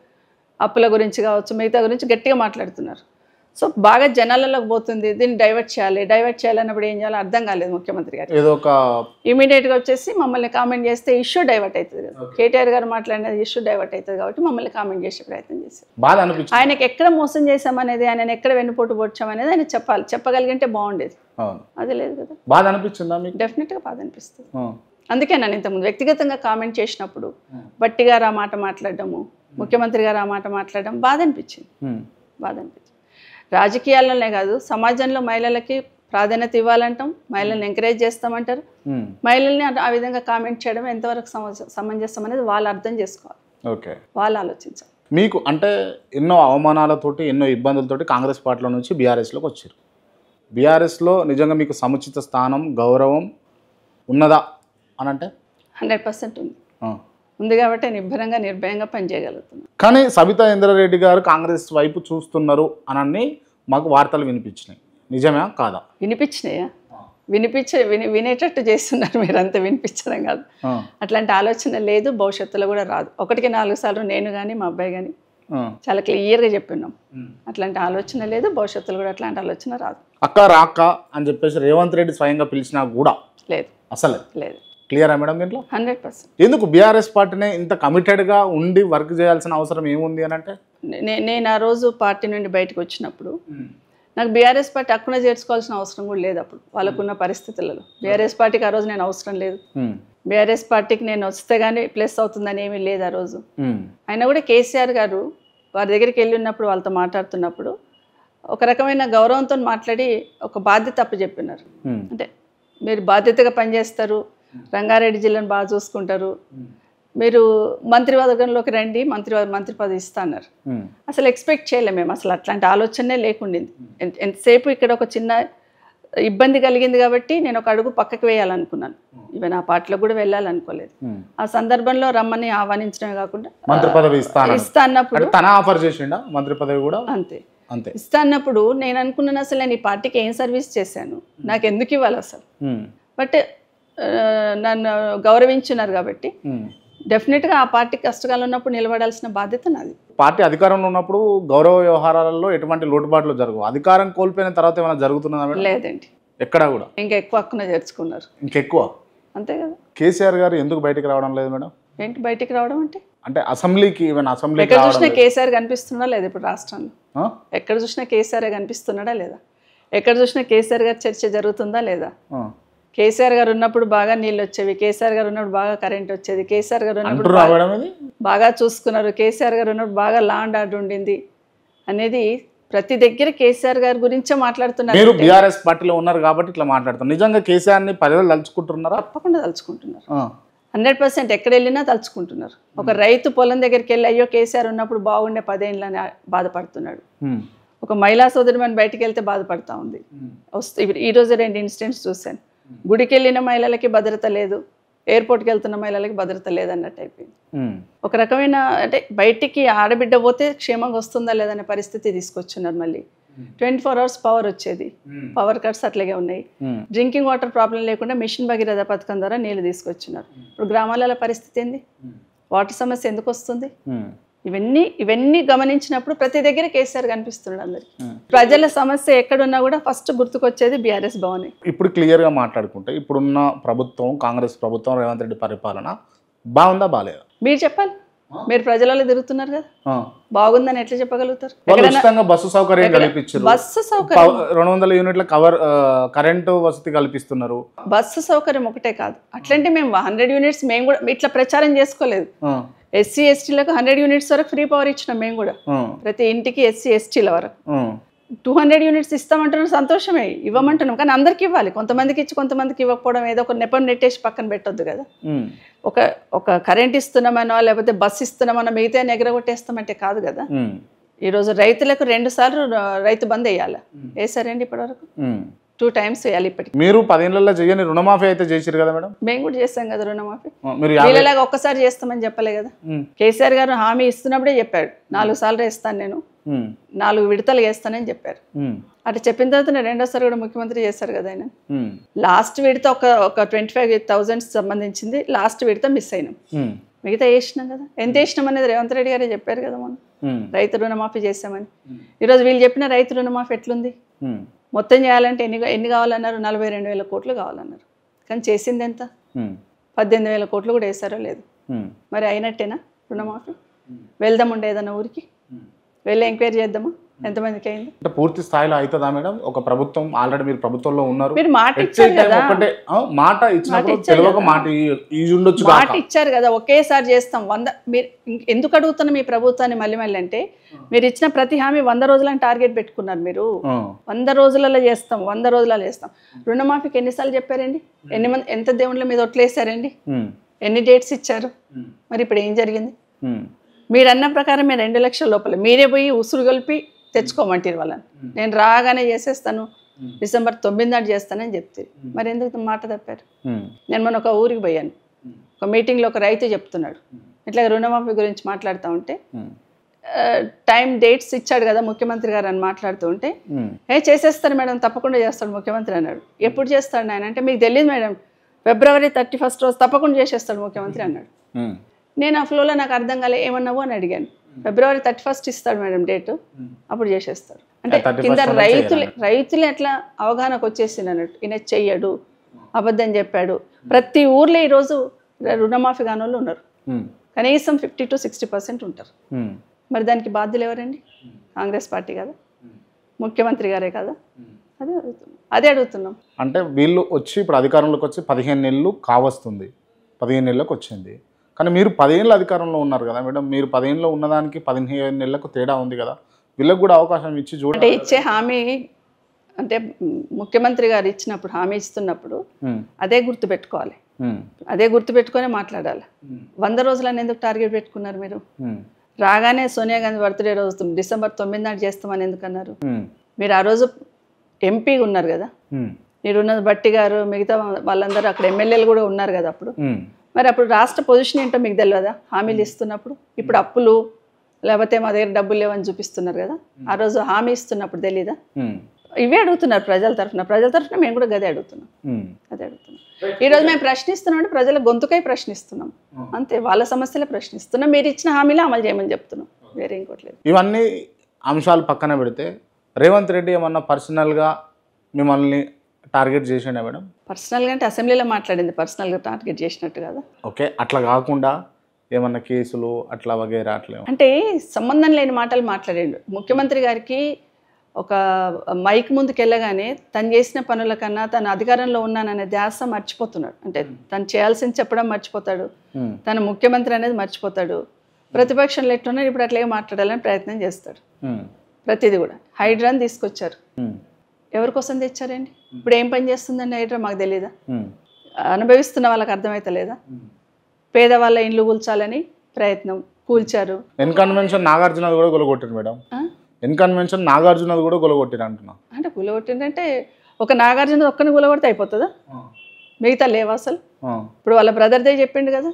అప్పుల గురించి కావచ్చు, మిగతా గురించి గట్టిగా మాట్లాడుతున్నారు. సో బాగా జనాలలోకి పోతుంది, దీన్ని డైవర్ట్ చేయాలన్నప్పుడు ఏం చేయాలో అర్థం కాలేదు ముఖ్యమంత్రి గారు. ఏదో ఒక ఇమీడియట్గా వచ్చేసి మమ్మల్ని కామెంట్ చేస్తే ఇష్యూ డైవర్ట్ అవుతుంది కదా, కేటీఆర్ గారు మాట్లాడినది ఇష్యూ డైవర్ట్ అవుతుంది కాబట్టి మమ్మల్ని కామెంట్ చేసే ప్రయత్నం చేశారు. బాధ అనిపించింది. ఆయనకి ఎక్కడ మోసం చేశామనేది, ఆయన ఎక్కడ వెన్నుపోటు పొడిచామనేది ఆయన చెప్పాలి, చెప్పగలిగింటే బాగుండేది. అది లేదు కదా. బాధ అనిపించిందా మీకు? డెఫినెట్గా బాధ అనిపిస్తుంది. అందుకే నేను ఇంతకుముందు వ్యక్తిగతంగా కామెంట్ చేసినప్పుడు బట్టి గారు ఆ మాట మాట్లాడడము, ముఖ్యమంత్రి గారు ఆ మాట మాట్లాడడం బాధ అనిపించింది. రాజకీయాల్లోనే కాదు, సమాజంలో మహిళలకి ప్రాధాన్యత ఇవ్వాలంటాం, మహిళల్ని ఎంకరేజ్ చేస్తామంటారు. మహిళల్ని ఆ విధంగా కామెంట్ చేయడం ఎంతవరకు సమంజసం అనేది వాళ్ళు అర్థం చేసుకోవాలి, వాళ్ళు ఆలోచించాలి. మీకు అంటే ఎన్నో అవమానాలతోటి, ఎన్నో ఇబ్బందులతోటి కాంగ్రెస్ పార్టీలో నుంచి బీఆర్ఎస్లోకి వచ్చారు. బీఆర్ఎస్లో నిజంగా మీకు సముచిత స్థానం, గౌరవం ఉన్నదా అని అంటే 100% ఉంది కాబట్టి నిబ్బరంగా నిర్భయంగా పనిచేయగలుగుతున్నాను. కానీ సబితా ఇంద్రారెడ్డి గారు కాంగ్రెస్ వైపు చూస్తున్నారు అని మాకు వార్తలు వినిపించినాయి, నిజమే కాదా? వినిపించినాయా? వినేటట్టు చేస్తున్నారు మీరు, అంత వినిపించడం కాదు. అట్లాంటి ఆలోచన లేదు, భవిష్యత్తులో కూడా రాదు. 1కి 4 సార్లు నేను కానీ మా అబ్బాయి కానీ చాలా క్లియర్గా చెప్పినాం. అట్లాంటి ఆలోచన లేదు, భవిష్యత్తులో కూడా అట్లాంటి ఆలోచన రాదు. అక్క రాక అని చెప్పేసి రేవంత్ రెడ్డి స్వయంగా పిలిచినా కూడా లేదు, అసలు లేదు. క్లియరా మేడం దీంట్లో? 100%. ఎందుకు బీఆర్ఎస్ పార్టీనే ఇంత కమిటెడ్గా ఉండి వర్క్ చేయాల్సిన అవసరం ఏముంది అని అంటే? నేను ఆ రోజు పార్టీ నుండి బయటకు వచ్చినప్పుడు నాకు బీఆర్ఎస్ పార్టీ అక్కున చేర్చుకోవాల్సిన అవసరం కూడా లేదు. అప్పుడు వాళ్ళకున్న పరిస్థితులలో బీఆర్ఎస్ పార్టీకి ఆ రోజు నేను అవసరం లేదు. బీఆర్ఎస్ పార్టీకి నేను వస్తే కానీ ప్లస్ అవుతుందని ఏమీ లేదు ఆ రోజు. అయినా కూడా కేసీఆర్ గారు వారి దగ్గరికి వెళ్ళి ఉన్నప్పుడు, వాళ్ళతో మాట్లాడుతున్నప్పుడు ఒక రకమైన గౌరవంతో మాట్లాడి ఒక బాధ్యత అప్పచెప్పినారు. అంటే మీరు బాధ్యతగా పనిచేస్తారు, రంగారెడ్డి జిల్లాను బాగా చూసుకుంటారు, మీరు మంత్రివర్గంలోకి రండి, మంత్రి పదవి ఇస్తా అన్నారు. అసలు ఎక్స్పెక్ట్ చేయలేము మేము, అసలు అట్లాంటి ఆలోచనే లేకుండింది. ఎంతసేపు ఇక్కడ ఒక చిన్న ఇబ్బంది కలిగింది కాబట్టి నేను ఒక అడుగు పక్కకు వేయాలనుకున్నాను. ఈవెన్ ఆ పార్టీలో కూడా వెళ్ళాలనుకోలేదు. ఆ సందర్భంలో రమ్మని ఆహ్వానించడమే కాకుండా మంత్రి పదవి ఇస్తా అన్నప్పుడు ఆఫర్ చేసిండా మంత్రి పదవి కూడా అంతే. ఇస్తా అన్నప్పుడు నేను అనుకున్నాను, అసలు నేను ఈ పార్టీకి ఏం సర్వీస్ చేశాను, నాకు ఎందుకు ఇవ్వాలి అసలు. బట్ నన్ను గౌరవించున్నారు కాబట్టి డెఫినెట్గా ఆ పార్టీ కష్టకాలం ఉన్నప్పుడు నిలబడాల్సిన బాధ్యత నాది. పార్టీ అధికారంలో ఉన్నప్పుడు గౌరవ వ్యవహారాలలో ఎటువంటి లోటుబాట్లు జరగవు, అధికారం కోల్పోయిన తర్వాత ఏమైనా జరుగుతున్నదా? లేదండి, ఎక్కడ కూడా. ఇంకా ఎక్కువ హక్కున చేర్చుకున్నారు, ఇంకెక్కువ. అంతే కదా. కేసీఆర్ గారు ఎందుకు బయటికి రావడం లేదు మేడం? ఏంటి బయటికి రావడం అంటే అసెంబ్లీకి, ఈవెన్ అసెంబ్లీ ఎక్కడ చూసినా కేసీఆర్ కనిపిస్తున్నాడా లేదా? ఇప్పుడు రాష్ట్రంలో ఎక్కడ చూసినా కేసీఆర్ కనిపిస్తున్నాడా లేదా? ఎక్కడ చూసినా కేసీఆర్ గారు చర్చ జరుగుతుందా లేదా? కేసీఆర్ గారు ఉన్నప్పుడు బాగా నీళ్ళు వచ్చేవి, కేసీఆర్ గారు ఉన్నప్పుడు బాగా కరెంట్ వచ్చేది, కేసీఆర్ గారు ఉన్నప్పుడు బాగా చూసుకున్నారు, కేసీఆర్ గారు ఉన్నప్పుడు బాగా లా అండ్ ఆర్డర్ ఉండింది అనేది ప్రతి దగ్గర కేసీఆర్ గారి గురించే మాట్లాడుతున్నారు. మీరు బీఆర్ఎస్ పార్టీలో ఉన్నారు కాబట్టి ఇట్లా మాట్లాడుతున్నారు. నిజంగా కేసీఆర్ని ప్రజలు తలుచుకుంటున్నారా? తప్పకుండా తలుచుకుంటున్నారు, 100%. ఎక్కడ వెళ్ళినా తలుచుకుంటున్నారు. ఒక రైతు పొలం దగ్గరికి వెళ్ళి అయ్యో కేసీఆర్ ఉన్నప్పుడు బాగుండే 10 ఏళ్ళని బాధపడుతున్నాడు. ఒక మహిళా సోదరిమని బయటికి వెళ్తే బాధపడతా ఉంది. ఈరోజు 2 ఇన్సిడెంట్స్ చూశాను. గుడికి వెళ్ళిన మహిళలకి భద్రత లేదు, ఎయిర్పోర్ట్కి వెళ్తున్న మహిళలకి భద్రత లేదన్నట్టు అయిపోయింది. ఒక రకమైన అంటే బయటికి ఆడబిడ్డ పోతే క్షేమంగా వస్తుందా లేదనే పరిస్థితి తీసుకొచ్చున్నారు. మళ్ళీ 24 hours పవర్ వచ్చేది, పవర్ కట్స్ అట్లాగే ఉన్నాయి. డ్రింకింగ్ వాటర్ ప్రాబ్లం లేకుండా మిషన్ భగీరథ పథకం ద్వారా నీళ్ళు తీసుకొచ్చున్నారు. ఇప్పుడు గ్రామాల పరిస్థితి ఏంది? వాటర్ సమస్య ఎందుకు వస్తుంది? ఇవన్నీ గమనించినప్పుడు ప్రతి దగ్గర కేసీఆర్ కనిపిస్తున్నాడు అందరికి. ప్రజల సమస్య ఎక్కడున్నా కూడా ఫస్ట్ గుర్తుకొచ్చేది బీఆర్ఎస్ భవన్. ఇప్పుడు క్లియర్గా మాట్లాడుకుంటే ఇప్పుడున్న ప్రభుత్వం, కాంగ్రెస్ ప్రభుత్వం, రేవంత్ రెడ్డి పరిపాలన బాగుందా బాగాలేదా? మీరు చెప్పాలి, మీరు ప్రజలలో తిరుగుతున్నారు కదా, బాగుందని ఎట్లా చెప్పగలుగుతారు? బస్సు సౌకర్యం కల్పించారు, బస్సు సౌకర్యం 200 యూనిట్ల కరెంటు వసతి కల్పిస్తున్నారు. బస్సు సౌకర్యం ఒకటే కాదు, అట్లంటే మేము 100 యూనిట్స్ మేము కూడా ఇట్లా ప్రచారం చేసుకోలేదు. SC ST లకు 100 యూనిట్స్ వరకు ఫ్రీ పవర్ ఇచ్చినాం మేము కూడా, ప్రతి ఇంటికి SC ST ల వరకు. 200 యూనిట్స్ ఇస్తామంటున్నాం, సంతోషమే, ఇవ్వమంటున్నాం. కానీ అందరికి ఇవ్వాలి. కొంతమందికి ఇచ్చి కొంతమందికి ఇవ్వకపోవడం ఏదో ఒక నెపం నెట్టేసి పక్కన పెట్టొద్దు కదా. ఒక కరెంట్ ఇస్తున్నామనో లేకపోతే బస్సు ఇస్తున్నామనో మిగతా ఎగరగొట్టేస్తామంటే కాదు కదా. ఈరోజు రైతులకు 2 సార్లు రైతు బంద్ వేయాలి. వేసారండి ఇప్పటివరకు? 2 టైమ్స్ వేయాలి. ఇప్పటికి మీరు 10 ఏళ్లలో చేయని రుణమాఫీ అయితే చేసిరు కదా మేడం? మేము కూడా చేస్తాం కదా రుణమాఫీ. వీళ్ళలాగా ఒక్కసారి చేస్తామని చెప్పలే కదా. కేసీఆర్ గారు హామీ ఇస్తున్నప్పుడే చెప్పాడు 4 సార్లు వేస్తాను నేను, 4 విడతలు వేస్తానని చెప్పారు. అట్లా చెప్పిన తర్వాత నేను 2వ సారి కూడా ముఖ్యమంత్రి చేశారు కదా ఆయన. లాస్ట్ విడత ఒక 25,000 సంబంధించింది లాస్ట్ విడత మిస్ అయినాం. మిగతా వేసినాం కదా. ఎంత వేసినాం అనేది రేవంత్ రెడ్డి గారే చెప్పారు కదా మొన్న, రైతు రుణమాఫీ చేసామని. ఈరోజు వీళ్ళు చెప్పిన రైతు రుణమాఫీ ఎట్లుంది? మొత్తం చేయాలంటే ఎన్ని కావాలన్నారు? 42,000 కోట్లు కావాలన్నారు. కానీ చేసింది ఎంత? 18,000 కోట్లు కూడా వేసారో లేదు. మరి అయినట్టేనా రుణమాఫీ? వెళ్దామండి ఏదన్నా ఊరికి, వెళ్ళి ఎంక్వైరీ చేద్దామా ఎంతమందికి అయింది? అంటే పూర్తి స్థాయిలో అవుతుందా మేడం? ఒక ప్రభుత్వం ఆల్రెడీ మీరు ప్రభుత్వంలో ఉన్నారు, మీరు మాట ఇచ్చారు కదా. మాట ఇచ్చినప్పుడు తెలియక మాట ఉండొచ్చు, మాట ఇచ్చారు కదా. ఒకేసారి చేస్తాం 100. మీరు ఎందుకు అడుగుతున్నా మీ ప్రభుత్వాన్ని మళ్ళీ మళ్ళీ అంటే, మీరు ఇచ్చిన ప్రతి హామీ 100 రోజులని టార్గెట్ పెట్టుకున్నారు మీరు. 100 రోజులలో చేస్తాం, 100 రోజులలో చేస్తాం. రుణమాఫీకి ఎన్నిసార్లు చెప్పారండి? ఎంత దేవుళ్ళ మీద ఒట్లేసారండి? ఎన్ని డేట్స్ ఇచ్చారు? మరి ఇప్పుడు ఏం జరిగింది? మీరు అన్న ప్రకారం మీరు 2 లక్షల లోపల మీరే పోయి ఉసురు కలిపి తెచ్చుకోమంటారు వాళ్ళని. నేను రాగానే చేసేస్తాను, డిసెంబర్ 9 నాడు చేస్తానని చెప్తే మరి ఎందుకు మాట తప్పారు? నేను మొన్న ఒక ఊరికి పోయాను, ఒక మీటింగ్లో ఒక రైతు చెప్తున్నాడు ఇట్లా రుణమాఫీ గురించి మాట్లాడుతూ ఉంటే, టైం డేట్స్ ఇచ్చాడు కదా ముఖ్యమంత్రి గారు అని మాట్లాడుతూ ఉంటే, చేసేస్తారు మేడం, తప్పకుండా చేస్తాడు ముఖ్యమంత్రి అన్నాడు. ఎప్పుడు చేస్తాడు ఆయన అంటే, మీకు తెలియదు మేడం, February 31 రోజు తప్పకుండా చేసేస్తాడు ముఖ్యమంత్రి అన్నాడు. నేను ఆ ఫ్లోలో నాకు అర్థం కాలే, ఏమన్నావు అని అడిగాను. February 31 ఇస్తాడు మేడం డేటు, అప్పుడు చేసేస్తాడు అంటే కింద రైతులు ఎట్లా అవగాహనకు వచ్చేసింది అన్నట్టు. ఈయన చెయ్యడు, అబద్ధం చెప్పాడు. ప్రతి ఊర్లో ఈరోజు రుణమాఫీ కాని వాళ్ళు ఉన్నారు, కనీసం 50 to 60% ఉంటారు. మరి దానికి బాధ్యులు ఎవరండి? కాంగ్రెస్ పార్టీ కదా, ముఖ్యమంత్రి గారే కదా. అదే అడుగుతున్నాం. అంటే వీళ్ళు వచ్చి ఇప్పుడు అధికారంలోకి వచ్చి 15 నెలలు కావస్తుంది, 15 నెలలకు వచ్చింది. కానీ మీరు 10 ఏళ్ళ అధికారంలో ఉన్నారు కదా మేడం. మీరు 10 ఏళ్ళలో ఉన్నదానికి 15 నెలలకు తేడా ఉంది కదా. వీళ్ళకి కూడా అవకాశం ఇచ్చి చూడండి. అంటే ఇచ్చే హామీ అంటే ముఖ్యమంత్రి గారు ఇచ్చినప్పుడు హామీ ఇస్తున్నప్పుడు అదే గుర్తుపెట్టుకోవాలి, అదే గుర్తుపెట్టుకునే మాట్లాడాలి. 100 రోజులని ఎందుకు టార్గెట్ పెట్టుకున్నారు మీరు? రాగానే సోనియా గాంధీ బర్త్డే రోజు డిసెంబర్ 9 నాడు చేస్తామని ఎందుకు అన్నారు? మీరు ఆ రోజు ఎంపీగా ఉన్నారు కదా, మీరున్నది బట్టి గారు, మిగతా వాళ్ళందరూ అక్కడ ఎమ్మెల్యేలు కూడా ఉన్నారు కదా అప్పుడు. మరి అప్పుడు రాష్ట్ర పొజిషన్ ఏంటో మీకు తెలియదా? హామీలు ఇస్తున్నప్పుడు ఇప్పుడు అప్పులు లేకపోతే మా దగ్గర డబ్బులు లేవని చూపిస్తున్నారు కదా. ఆ రోజు హామీ ఇస్తున్నప్పుడు తెలీదా? ఇవే అడుగుతున్నారు ప్రజల తరఫున మేము కూడా గదే అడుగుతున్నాం. ఈరోజు మేము ప్రశ్నిస్తున్నాం అంటే ప్రజల గొంతుకై ప్రశ్నిస్తున్నాం అంతే, వాళ్ళ సమస్యలే ప్రశ్నిస్తున్నాం. మీరు ఇచ్చిన హామీలు అమలు చేయమని చెప్తున్నాం, వేరే ఇంకోట్లేదు. ఇవన్నీ అంశాలు పక్కన పెడితే రేవంత్ రెడ్డి ఏమన్నా పర్సనల్గా మిమ్మల్ని టార్గెట్ చేసిండా మేడం? పర్సనల్గా అంటే అసెంబ్లీలో మాట్లాడింది, పర్సనల్గా టార్గెట్ చేసినట్టు కదా. ఓకే, అట్లా కాకుండా ఏమన్నా కేసులు అట్లా వగేరా అట్లా అంటే సంబంధం లేని మాటలు మాట్లాడాడు. ముఖ్యమంత్రి గారికి ఒక మైక్ ముందుకు వెళ్ళగానే తను చేసిన పనుల కన్నా తను అధికారంలో ఉన్నాననే ధ్యాస మర్చిపోతున్నాడు. అంటే తను చేయాల్సింది చెప్పడం మర్చిపోతాడు, తను ముఖ్యమంత్రి అనేది మర్చిపోతాడు. ప్రతిపక్షంలో ఎట్టున్నాడు ఇప్పుడు అట్లే మాట్లాడాలని ప్రయత్నం చేస్తాడు. ప్రతిదీ కూడా హైడ్రాని తీసుకొచ్చారు, ఎవరి కోసం తెచ్చారండి? ఇప్పుడు ఏం పని చేస్తుందండి హైడ్రా మాకు తెలియదా? అనుభవిస్తున్న వాళ్ళకి అర్థమైతలేదా? పేదవాళ్ళ ఇండ్లు కూల్చాలని ప్రయత్నం, కూల్చారు. ఎన్కన్వెన్షన్ నాగార్జునది కూడా గొలగొట్టారు మేడం. ఎన్కన్వెన్షన్ నాగార్జునది కూడా గొలగొట్టారు అంటున్నా. అంటే గులగొట్టిందంటే ఒక నాగార్జున ఒక్కని గులగొడితే అయిపోతుందా? మిగతా లేవా అసలు? ఇప్పుడు వాళ్ళ బ్రదర్దే చెప్పిండు కదా,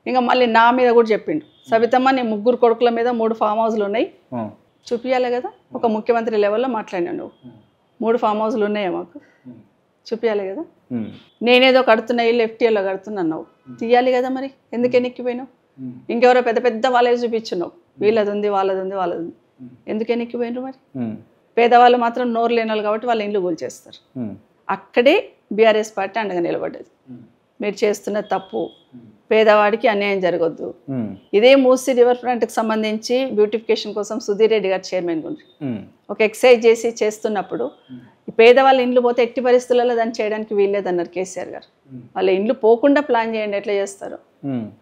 ఇంకా మళ్ళీ నా మీద కూడా చెప్పిండు. సవితమ్మ నీ 3 కొడుకుల మీద 3 ఫామ్ హౌస్లు ఉన్నాయి చూపియాలి కదా. ఒక ముఖ్యమంత్రి లెవెల్లో మాట్లాడినావు నువ్వు, 3 ఫామ్ హౌస్లు ఉన్నాయా మాకు చూపియాలి కదా. నేనేదో కడుతున్నా ఇల్లు FTAలో కడుతున్నావు, తీయాలి కదా. మరి ఎందుకు ఎన్నిక్కిపోయినావు? ఇంకెవరో పెద్ద పెద్ద వాళ్ళే చూపించున్నావు, వీళ్ళది ఉంది వాళ్ళది ఉంది వాళ్ళది ఉంది, ఎందుకు ఎన్నిక్కిపోయినారు? మరి పేదవాళ్ళు మాత్రం నోరు లేనాలి కాబట్టి వాళ్ళ ఇండ్లు కూల్చేస్తారు. అక్కడే బీఆర్ఎస్ పార్టీ అండగా నిలబడ్డది. మీరు చేస్తున్న తప్పు, పేదవాడికి అన్యాయం జరగొద్దు. ఇదే మూసీ రివర్ ఫ్రంట్కి సంబంధించి బ్యూటిఫికేషన్ కోసం సుధీర్ రెడ్డి గారు చైర్మన్ గుండ్రి ఒక ఎక్సైజ్ చేస్తున్నప్పుడు పేదవాళ్ళ ఇండ్లు పోతే ఎట్టి పరిస్థితులలో దాన్ని చేయడానికి వీల్లేదన్నారు కేసీఆర్ గారు. వాళ్ళ ఇండ్లు పోకుండా ప్లాన్ చేయండి, ఎట్లా చేస్తారు.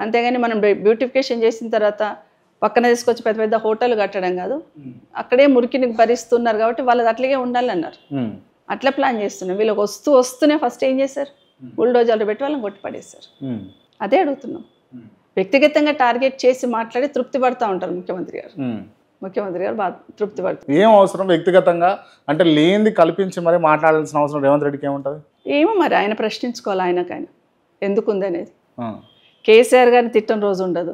అంతేగాని మనం బ్యూటిఫికేషన్ చేసిన తర్వాత పక్కన తీసుకొచ్చి పెద్ద పెద్ద హోటల్ కట్టడం కాదు, అక్కడే మురికిని భరిస్తున్నారు కాబట్టి వాళ్ళది అట్లాగే ఉండాలన్నారు. అట్లా ప్లాన్ చేస్తున్నాం. వీళ్ళకి వస్తూనే ఫస్ట్ ఏం చేశారు, బుల్డోజర్లు పెట్టి వాళ్ళని కొట్టి పడేశారు. అదే అడుగుతున్నాం. వ్యక్తిగతంగా టార్గెట్ చేసి మాట్లాడి తృప్తి పడతా ఉంటారు ముఖ్యమంత్రి గారు బాగా తృప్తి పడుతుంది. ఏం అవసరం వ్యక్తిగతంగా అంటే లేనిది కల్పించి మరి మాట్లాడాల్సిన అవసరం రేవంత్ రెడ్డికి ఏముంటుంది? ఏమో మరి ఆయన ప్రశ్నించుకోవాలి, ఆయనకైనా ఎందుకుంది అనేది. కేసీఆర్ గారిని తిట్టని రోజు ఉండదు.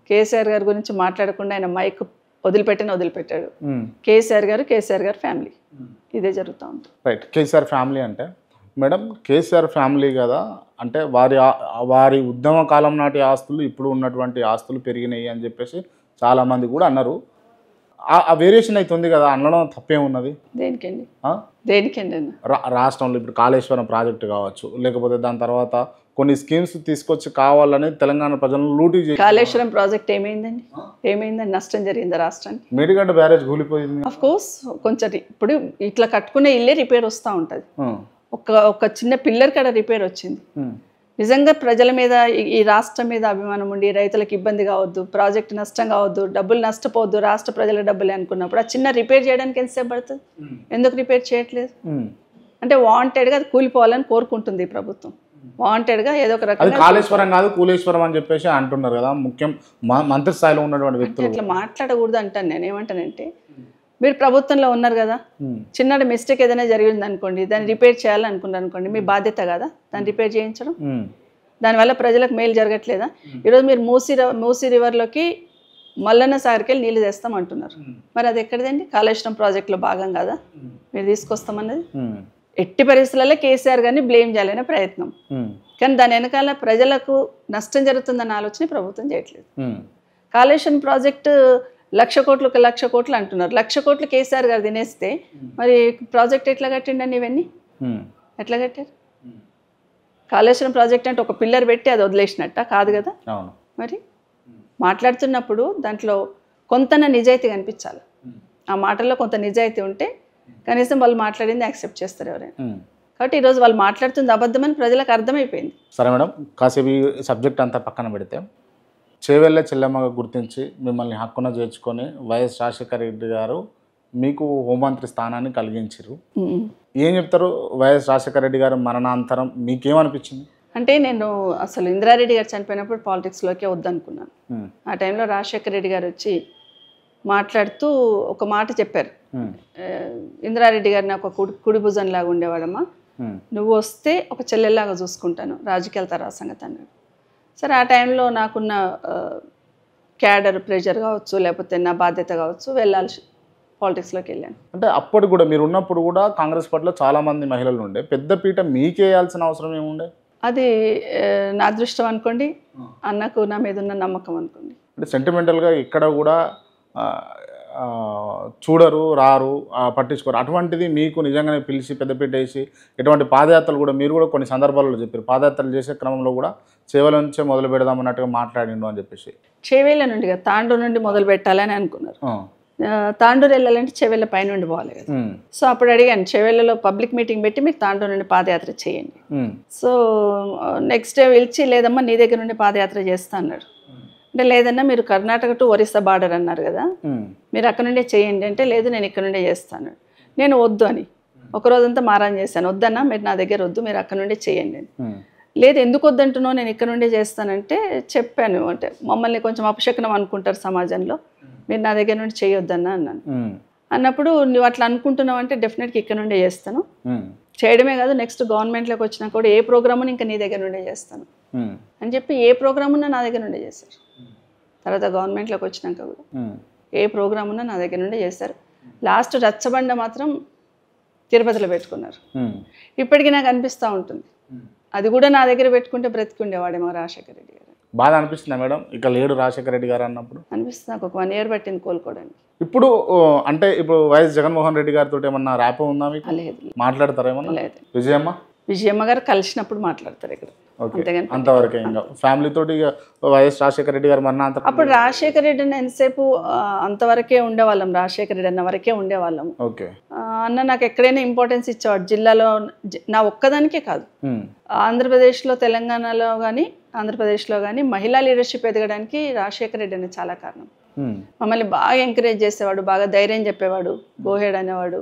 కేసీఆర్ గారి గురించి మాట్లాడకుండా ఆయన మైక్ వదిలిపెట్టాడు. కేసీఆర్ గారు ఫ్యామిలీ, ఇదే జరుగుతూ ఉంటుంది. రైట్. కేసీఆర్ ఫ్యామిలీ అంటే మేడం, కేసీఆర్ ఫ్యామిలీ కదా అంటే వారి ఉద్యమ కాలం నాటి ఆస్తులు ఇప్పుడు ఉన్నటువంటి ఆస్తులు పెరిగినాయి అని చెప్పేసి చాలామంది కూడా అన్నారు. ఆ వేరియేషన్ అయితే ఉంది కదా, అనడం తప్పేమున్నది? దేనికండి రాష్ట్రంలో ఇప్పుడు కాళేశ్వరం ప్రాజెక్టు కావచ్చు, లేకపోతే దాని తర్వాత కొన్ని స్కీమ్స్ తీసుకొచ్చి కావాలని తెలంగాణ ప్రజలను లూటీ చేసి. కాళేశ్వరం ప్రాజెక్ట్ ఏమైందండి? నష్టం జరిగిందా రాష్ట్రానికి? మేడిగడ్డ బ్యారేజ్ కూలిపోయింది. ఆఫ్ కోర్స్ కొంచెం ఇప్పుడు ఇట్లా కట్టుకునే ఇల్లే రిపేర్ వస్తూ ఉంటుంది. ఒక చిన్న పిల్లర్ కాడ రిపేర్ వచ్చింది. నిజంగా ప్రజల మీద, ఈ రాష్ట్రం మీద అభిమానం ఉండి రైతులకు ఇబ్బంది కావద్దు, ప్రాజెక్టు నష్టం కావద్దు, డబ్బులు నష్టపోవద్దు, రాష్ట్ర ప్రజల డబ్బులే అనుకున్నప్పుడు ఆ చిన్న రిపేర్ చేయడానికి ఎంతసేపు పడుతుంది? ఎందుకు రిపేర్ చేయట్లేదు? అంటే వాంటెడ్గా అది కూలిపోవాలని కోరుకుంటుంది ఈ ప్రభుత్వం. వాంటెడ్గా ఏదో ఒక రకంగా కాళేశ్వరం కాదు కూలేశ్వరం అని చెప్పేసి అంటున్నారు కదా ముఖ్యం మంత్రి స్థాయిలో ఉన్నటువంటి వ్యక్తులు. అట్లా మాట్లాడకూడదు అంటాను నేను. ఏమంటానంటే, మీరు ప్రభుత్వంలో ఉన్నారు కదా, చిన్న మిస్టేక్ ఏదైనా జరిగింది అనుకోండి, దాన్ని రిపేర్ చేయాలనుకున్నారు అనుకోండి, మీ బాధ్యత కదా దాన్ని రిపేర్ చేయించడం. దానివల్ల ప్రజలకు మేలు జరగట్లేదా? ఈరోజు మీరు మూసీ రివర్లోకి మల్లన్న సాగర్కి వెళ్ళి నీళ్ళు తెస్తాం అంటున్నారు. మరి అది ఎక్కడిదండి? కాళేశ్వరం ప్రాజెక్టులో భాగం కదా మీరు తీసుకొస్తామన్నది. ఎట్టి పరిస్థితులలో కేసీఆర్ గారిని బ్లేమ్ చేయాలనే ప్రయత్నం, కానీ దాని వెనకాల ప్రజలకు నష్టం జరుగుతుందన్న ఆలోచన ప్రభుత్వం చేయట్లేదు. కాళేశ్వరం ప్రాజెక్టు 1,00,000 కోట్లు 1,00,000 కోట్లు అంటున్నారు. 1,00,000 కోట్లు కేసీఆర్ గారు తినేస్తే మరి ప్రాజెక్ట్ ఎట్లా కట్టిండండి? ఇవన్నీ ఎట్లా కట్టారు? కాళేశ్వరం ప్రాజెక్ట్ అంటే ఒక పిల్లర్ పెట్టి అది వదిలేసినట్ట కాదు కదా. మరి మాట్లాడుతున్నప్పుడు దాంట్లో కొంత నిజాయితీ కనిపించాలి. ఆ మాటల్లో కొంత నిజాయితీ ఉంటే కనీసం వాళ్ళు మాట్లాడింది యాక్సెప్ట్ చేస్తారు ఎవరైనా. కాబట్టి ఈరోజు వాళ్ళు మాట్లాడుతుంది అబద్ధమని ప్రజలకు అర్థమైపోయింది. సరే మేడం, కాసేపు ఈ సబ్జెక్ట్ అంతా పక్కన పెడితే, చేవెళ్ళ చెల్లెమ్మగా గుర్తించి మిమ్మల్ని హక్కున చేర్చుకొని వైఎస్ రాజశేఖర రెడ్డి గారు మీకు హోంమంత్రి స్థానాన్ని కలిగించారు. ఏం చెప్తారు? వైఎస్ రాజశేఖర రెడ్డి గారు మరణాంతరం మీకేమనిపించింది? అంటే నేను అసలు ఇందిరారెడ్డి గారు చనిపోయినప్పుడు పాలిటిక్స్లోకే వద్దనుకున్నాను. ఆ టైంలో రాజశేఖర రెడ్డి గారు వచ్చి మాట్లాడుతూ ఒక మాట చెప్పారు. ఇందిరారెడ్డి గారు నాకు కుడి భుజం లాగా ఉండేవాడమ్మా, నువ్వు వస్తే ఒక చెల్లెల్లాగా చూసుకుంటాను, రాజకీయాల తర్వాత సంగతి అన్నాడు. సరే, ఆ టైంలో నాకున్న క్యాడర్ ప్రెషర్ కావచ్చు, లేకపోతే నా బాధ్యత కావచ్చు, వెళ్ళాల్సి పాలిటిక్స్లోకి వెళ్ళాను. అంటే అప్పుడు కూడా మీరు ఉన్నప్పుడు కూడా కాంగ్రెస్ పార్టీలో చాలామంది మహిళలు ఉండే, పెద్దపీట మీకేయాల్సిన అవసరం ఏముండే? అది నా అదృష్టం అనుకోండి, అన్నకు నా మీద ఉన్న నమ్మకం అనుకోండి. అంటే సెంటిమెంటల్గా ఇక్కడ కూడా చూడరు, రారు, పట్టించుకోరు. అటువంటిది మీకు నిజంగానే పిలిచి పెద్దపీట వేసి ఎటువంటి పాదయాత్రలు కూడా మీరు కూడా కొన్ని సందర్భాల్లో చెప్పారు, పాదయాత్రలు చేసే క్రమంలో కూడా చేవెళ్ళ నుంచే మొదలు పెడదాం అన్నట్టుగా మాట్లాడిండు అని చెప్పేసి. చేవెళ్ళ నుండి కదా, తాండూరు నుండి మొదలు పెట్టాలని అనుకున్నారు. తాండూరు వెళ్ళాలంటే చెవెళ్ళ పైనుండి పోవాలి కదా. సో అప్పుడు అడిగాను, చెవెళ్ళలో పబ్లిక్ మీటింగ్ పెట్టి మీరు తాండూరు నుండి పాదయాత్ర చేయండి. సో నెక్స్ట్ డే పిలిచి, లేదమ్మా నీ దగ్గర నుండి పాదయాత్ర చేస్తా అన్నాడు. అంటే లేదన్నా మీరు కర్ణాటక టు ఒరిస్సా బార్డర్ అన్నారు కదా, మీరు అక్కడ నుండే చేయండి అంటే, లేదు నేను ఇక్కడ నుండే చేస్తాను. నేను వద్దు అని ఒకరోజంతా మారాన్ చేశాను. వద్దన్నా మీరు నా దగ్గర వద్దు, మీరు అక్కడ నుండే చేయండి అని. లేదు ఎందుకు వద్దంటున్నావు, నేను ఇక్కడ నుండే చేస్తానంటే చెప్పాను. అంటే మమ్మల్ని కొంచెం అపశకనం అనుకుంటారు సమాజంలో, మీరు నా దగ్గర నుండి చేయొద్దన్నా అన్నాను. అన్నప్పుడు నువ్వు అట్లా అనుకుంటున్నావు అంటే డెఫినెట్గా ఇక్కడ నుండే చేస్తాను, చేయడమే కాదు నెక్స్ట్ గవర్నమెంట్లోకి వచ్చినా కూడా ఏ ప్రోగ్రామును ఇంకా నీ దగ్గర నుండే చేస్తాను అని చెప్పి ఏ ప్రోగ్రామ్ ఉన్నా నా దగ్గర నుండే చేశారు. తర్వాత గవర్నమెంట్లోకి వచ్చినాక కూడా ఏ ప్రోగ్రామ్ ఉన్నా నా దగ్గర నుండే చేస్తారు. లాస్ట్ రచ్చబండ మాత్రం తిరుపతిలో పెట్టుకున్నారు. ఇప్పటికీ నాకు అనిపిస్తూ ఉంటుంది, అది కూడా నా దగ్గర పెట్టుకుంటే బ్రతికుండేవాడేమో రాజశేఖర రెడ్డి గారు. బాధ అనిపిస్తుందా మేడం ఇక లేడు రాజశేఖర రెడ్డి గారు అన్నప్పుడు? అనిపిస్తుంది. నాకు ఒక 1 year పట్టింది కోలుకోవడానికి. ఇప్పుడు అంటే ఇప్పుడు వైఎస్ జగన్మోహన్ రెడ్డి గారితో ఏమన్నా ర్యాప్ ఉందా మీకు? లేదు. మాట్లాడతారా ఏమన్నా? లేదు. విజయమ్మ గారు కలిసినప్పుడు మాట్లాడతారు ఇక్కడ, అంతేగాని అంతవరకే. ఇంకా ఫ్యామిలీ తోటి వైఎస్ రాజశేఖర రెడ్డి గారు మరణాంతరం అప్పుడు రాజశేఖర రెడ్డిని ఎంతసేపు అంతవరకే ఉండేవాళ్ళం, రాజశేఖర రెడ్డి అన్న వరకే ఉండేవాళ్ళం. అన్న నాకు ఎక్కడైనా ఇంపార్టెన్స్ ఇచ్చేవాడు, జిల్లాలో నా ఒక్కదానికే కాదు, ఆంధ్రప్రదేశ్లో తెలంగాణలో కానీ ఆంధ్రప్రదేశ్లో కానీ మహిళా లీడర్షిప్ ఎదగడానికి రాజశేఖర రెడ్డి అనేది చాలా కారణం. మమ్మల్ని బాగా ఎంకరేజ్ చేసేవాడు, బాగా ధైర్యం చెప్పేవాడు, గోహెడ్ అనేవాడు,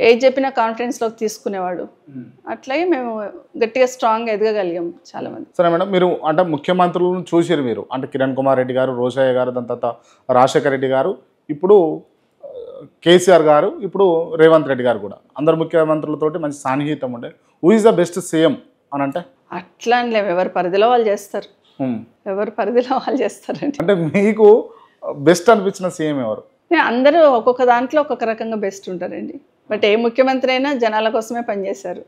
ఏది చెప్పినా కాన్ఫిడెన్స్లోకి తీసుకునేవాడు. అట్లాగే మేము గట్టిగా స్ట్రాంగ్గా ఎదగగలిగాం చాలామంది. సరే మేడం, మీరు అంటే ముఖ్యమంత్రులను చూసారు మీరు, అంటే కిరణ్ కుమార్ రెడ్డి గారు, రోషయ్య గారు, దాని తర్వాత రాజశేఖర రెడ్డి గారు, ఇప్పుడు కేసీఆర్ గారు, ఇప్పుడు రేవంత్ రెడ్డి గారు కూడా అందరు ముఖ్యమంత్రులతోటి మంచి సాన్నిహితం ఉండే. Who is the best CM అని అంటే అట్లా అని లేవు, ఎవరి పరిధిలో వాళ్ళు చేస్తారు, ఎవరి పరిధిలో వాళ్ళు చేస్తారండి. అంటే మీకు బెస్ట్ అనిపించిన సీఎం ఎవరు? అందరూ ఒక్కొక్క దాంట్లో ఒక్కొక్క రకంగా బెస్ట్ ఉంటారండి. బట్ ఏ ముఖ్యమంత్రి అయినా జనాల కోసమే పనిచేశారు.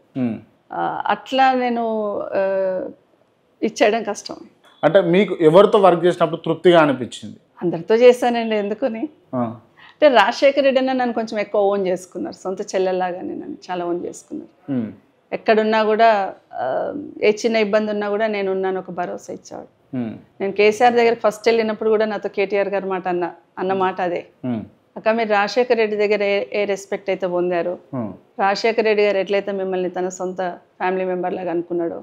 అట్లా నేను ఇచ్చేయడం కష్టం. అంటే మీకు ఎవరితో వర్క్ చేసినప్పుడు తృప్తిగా అనిపించింది? అందరితో చేశానండి. ఎందుకని అంటే రాజశేఖర రెడ్డి అన్న నన్ను కొంచెం ఎక్కువ ఓన్ చేసుకున్నారు, సొంత చెల్లెల్లాగానే నన్ను చాలా ఓన్ చేసుకున్నారు. ఎక్కడున్నా కూడా ఏ చిన్న ఇబ్బంది ఉన్నా కూడా నేను ఉన్నాను ఒక భరోసా ఇచ్చేవాడు. నేను కేసీఆర్ దగ్గర ఫస్ట్ వెళ్ళినప్పుడు కూడా నాతో కేటీఆర్ గారు మాట అన్న మాట అదే, అక్క మీరు రాజశేఖర రెడ్డి దగ్గర ఏ రెస్పెక్ట్ అయితే పొందారో, రాజశేఖర రెడ్డి గారు ఎట్లయితే మిమ్మల్ని తన సొంత ఫ్యామిలీ మెంబర్ లాగా అనుకున్నాడో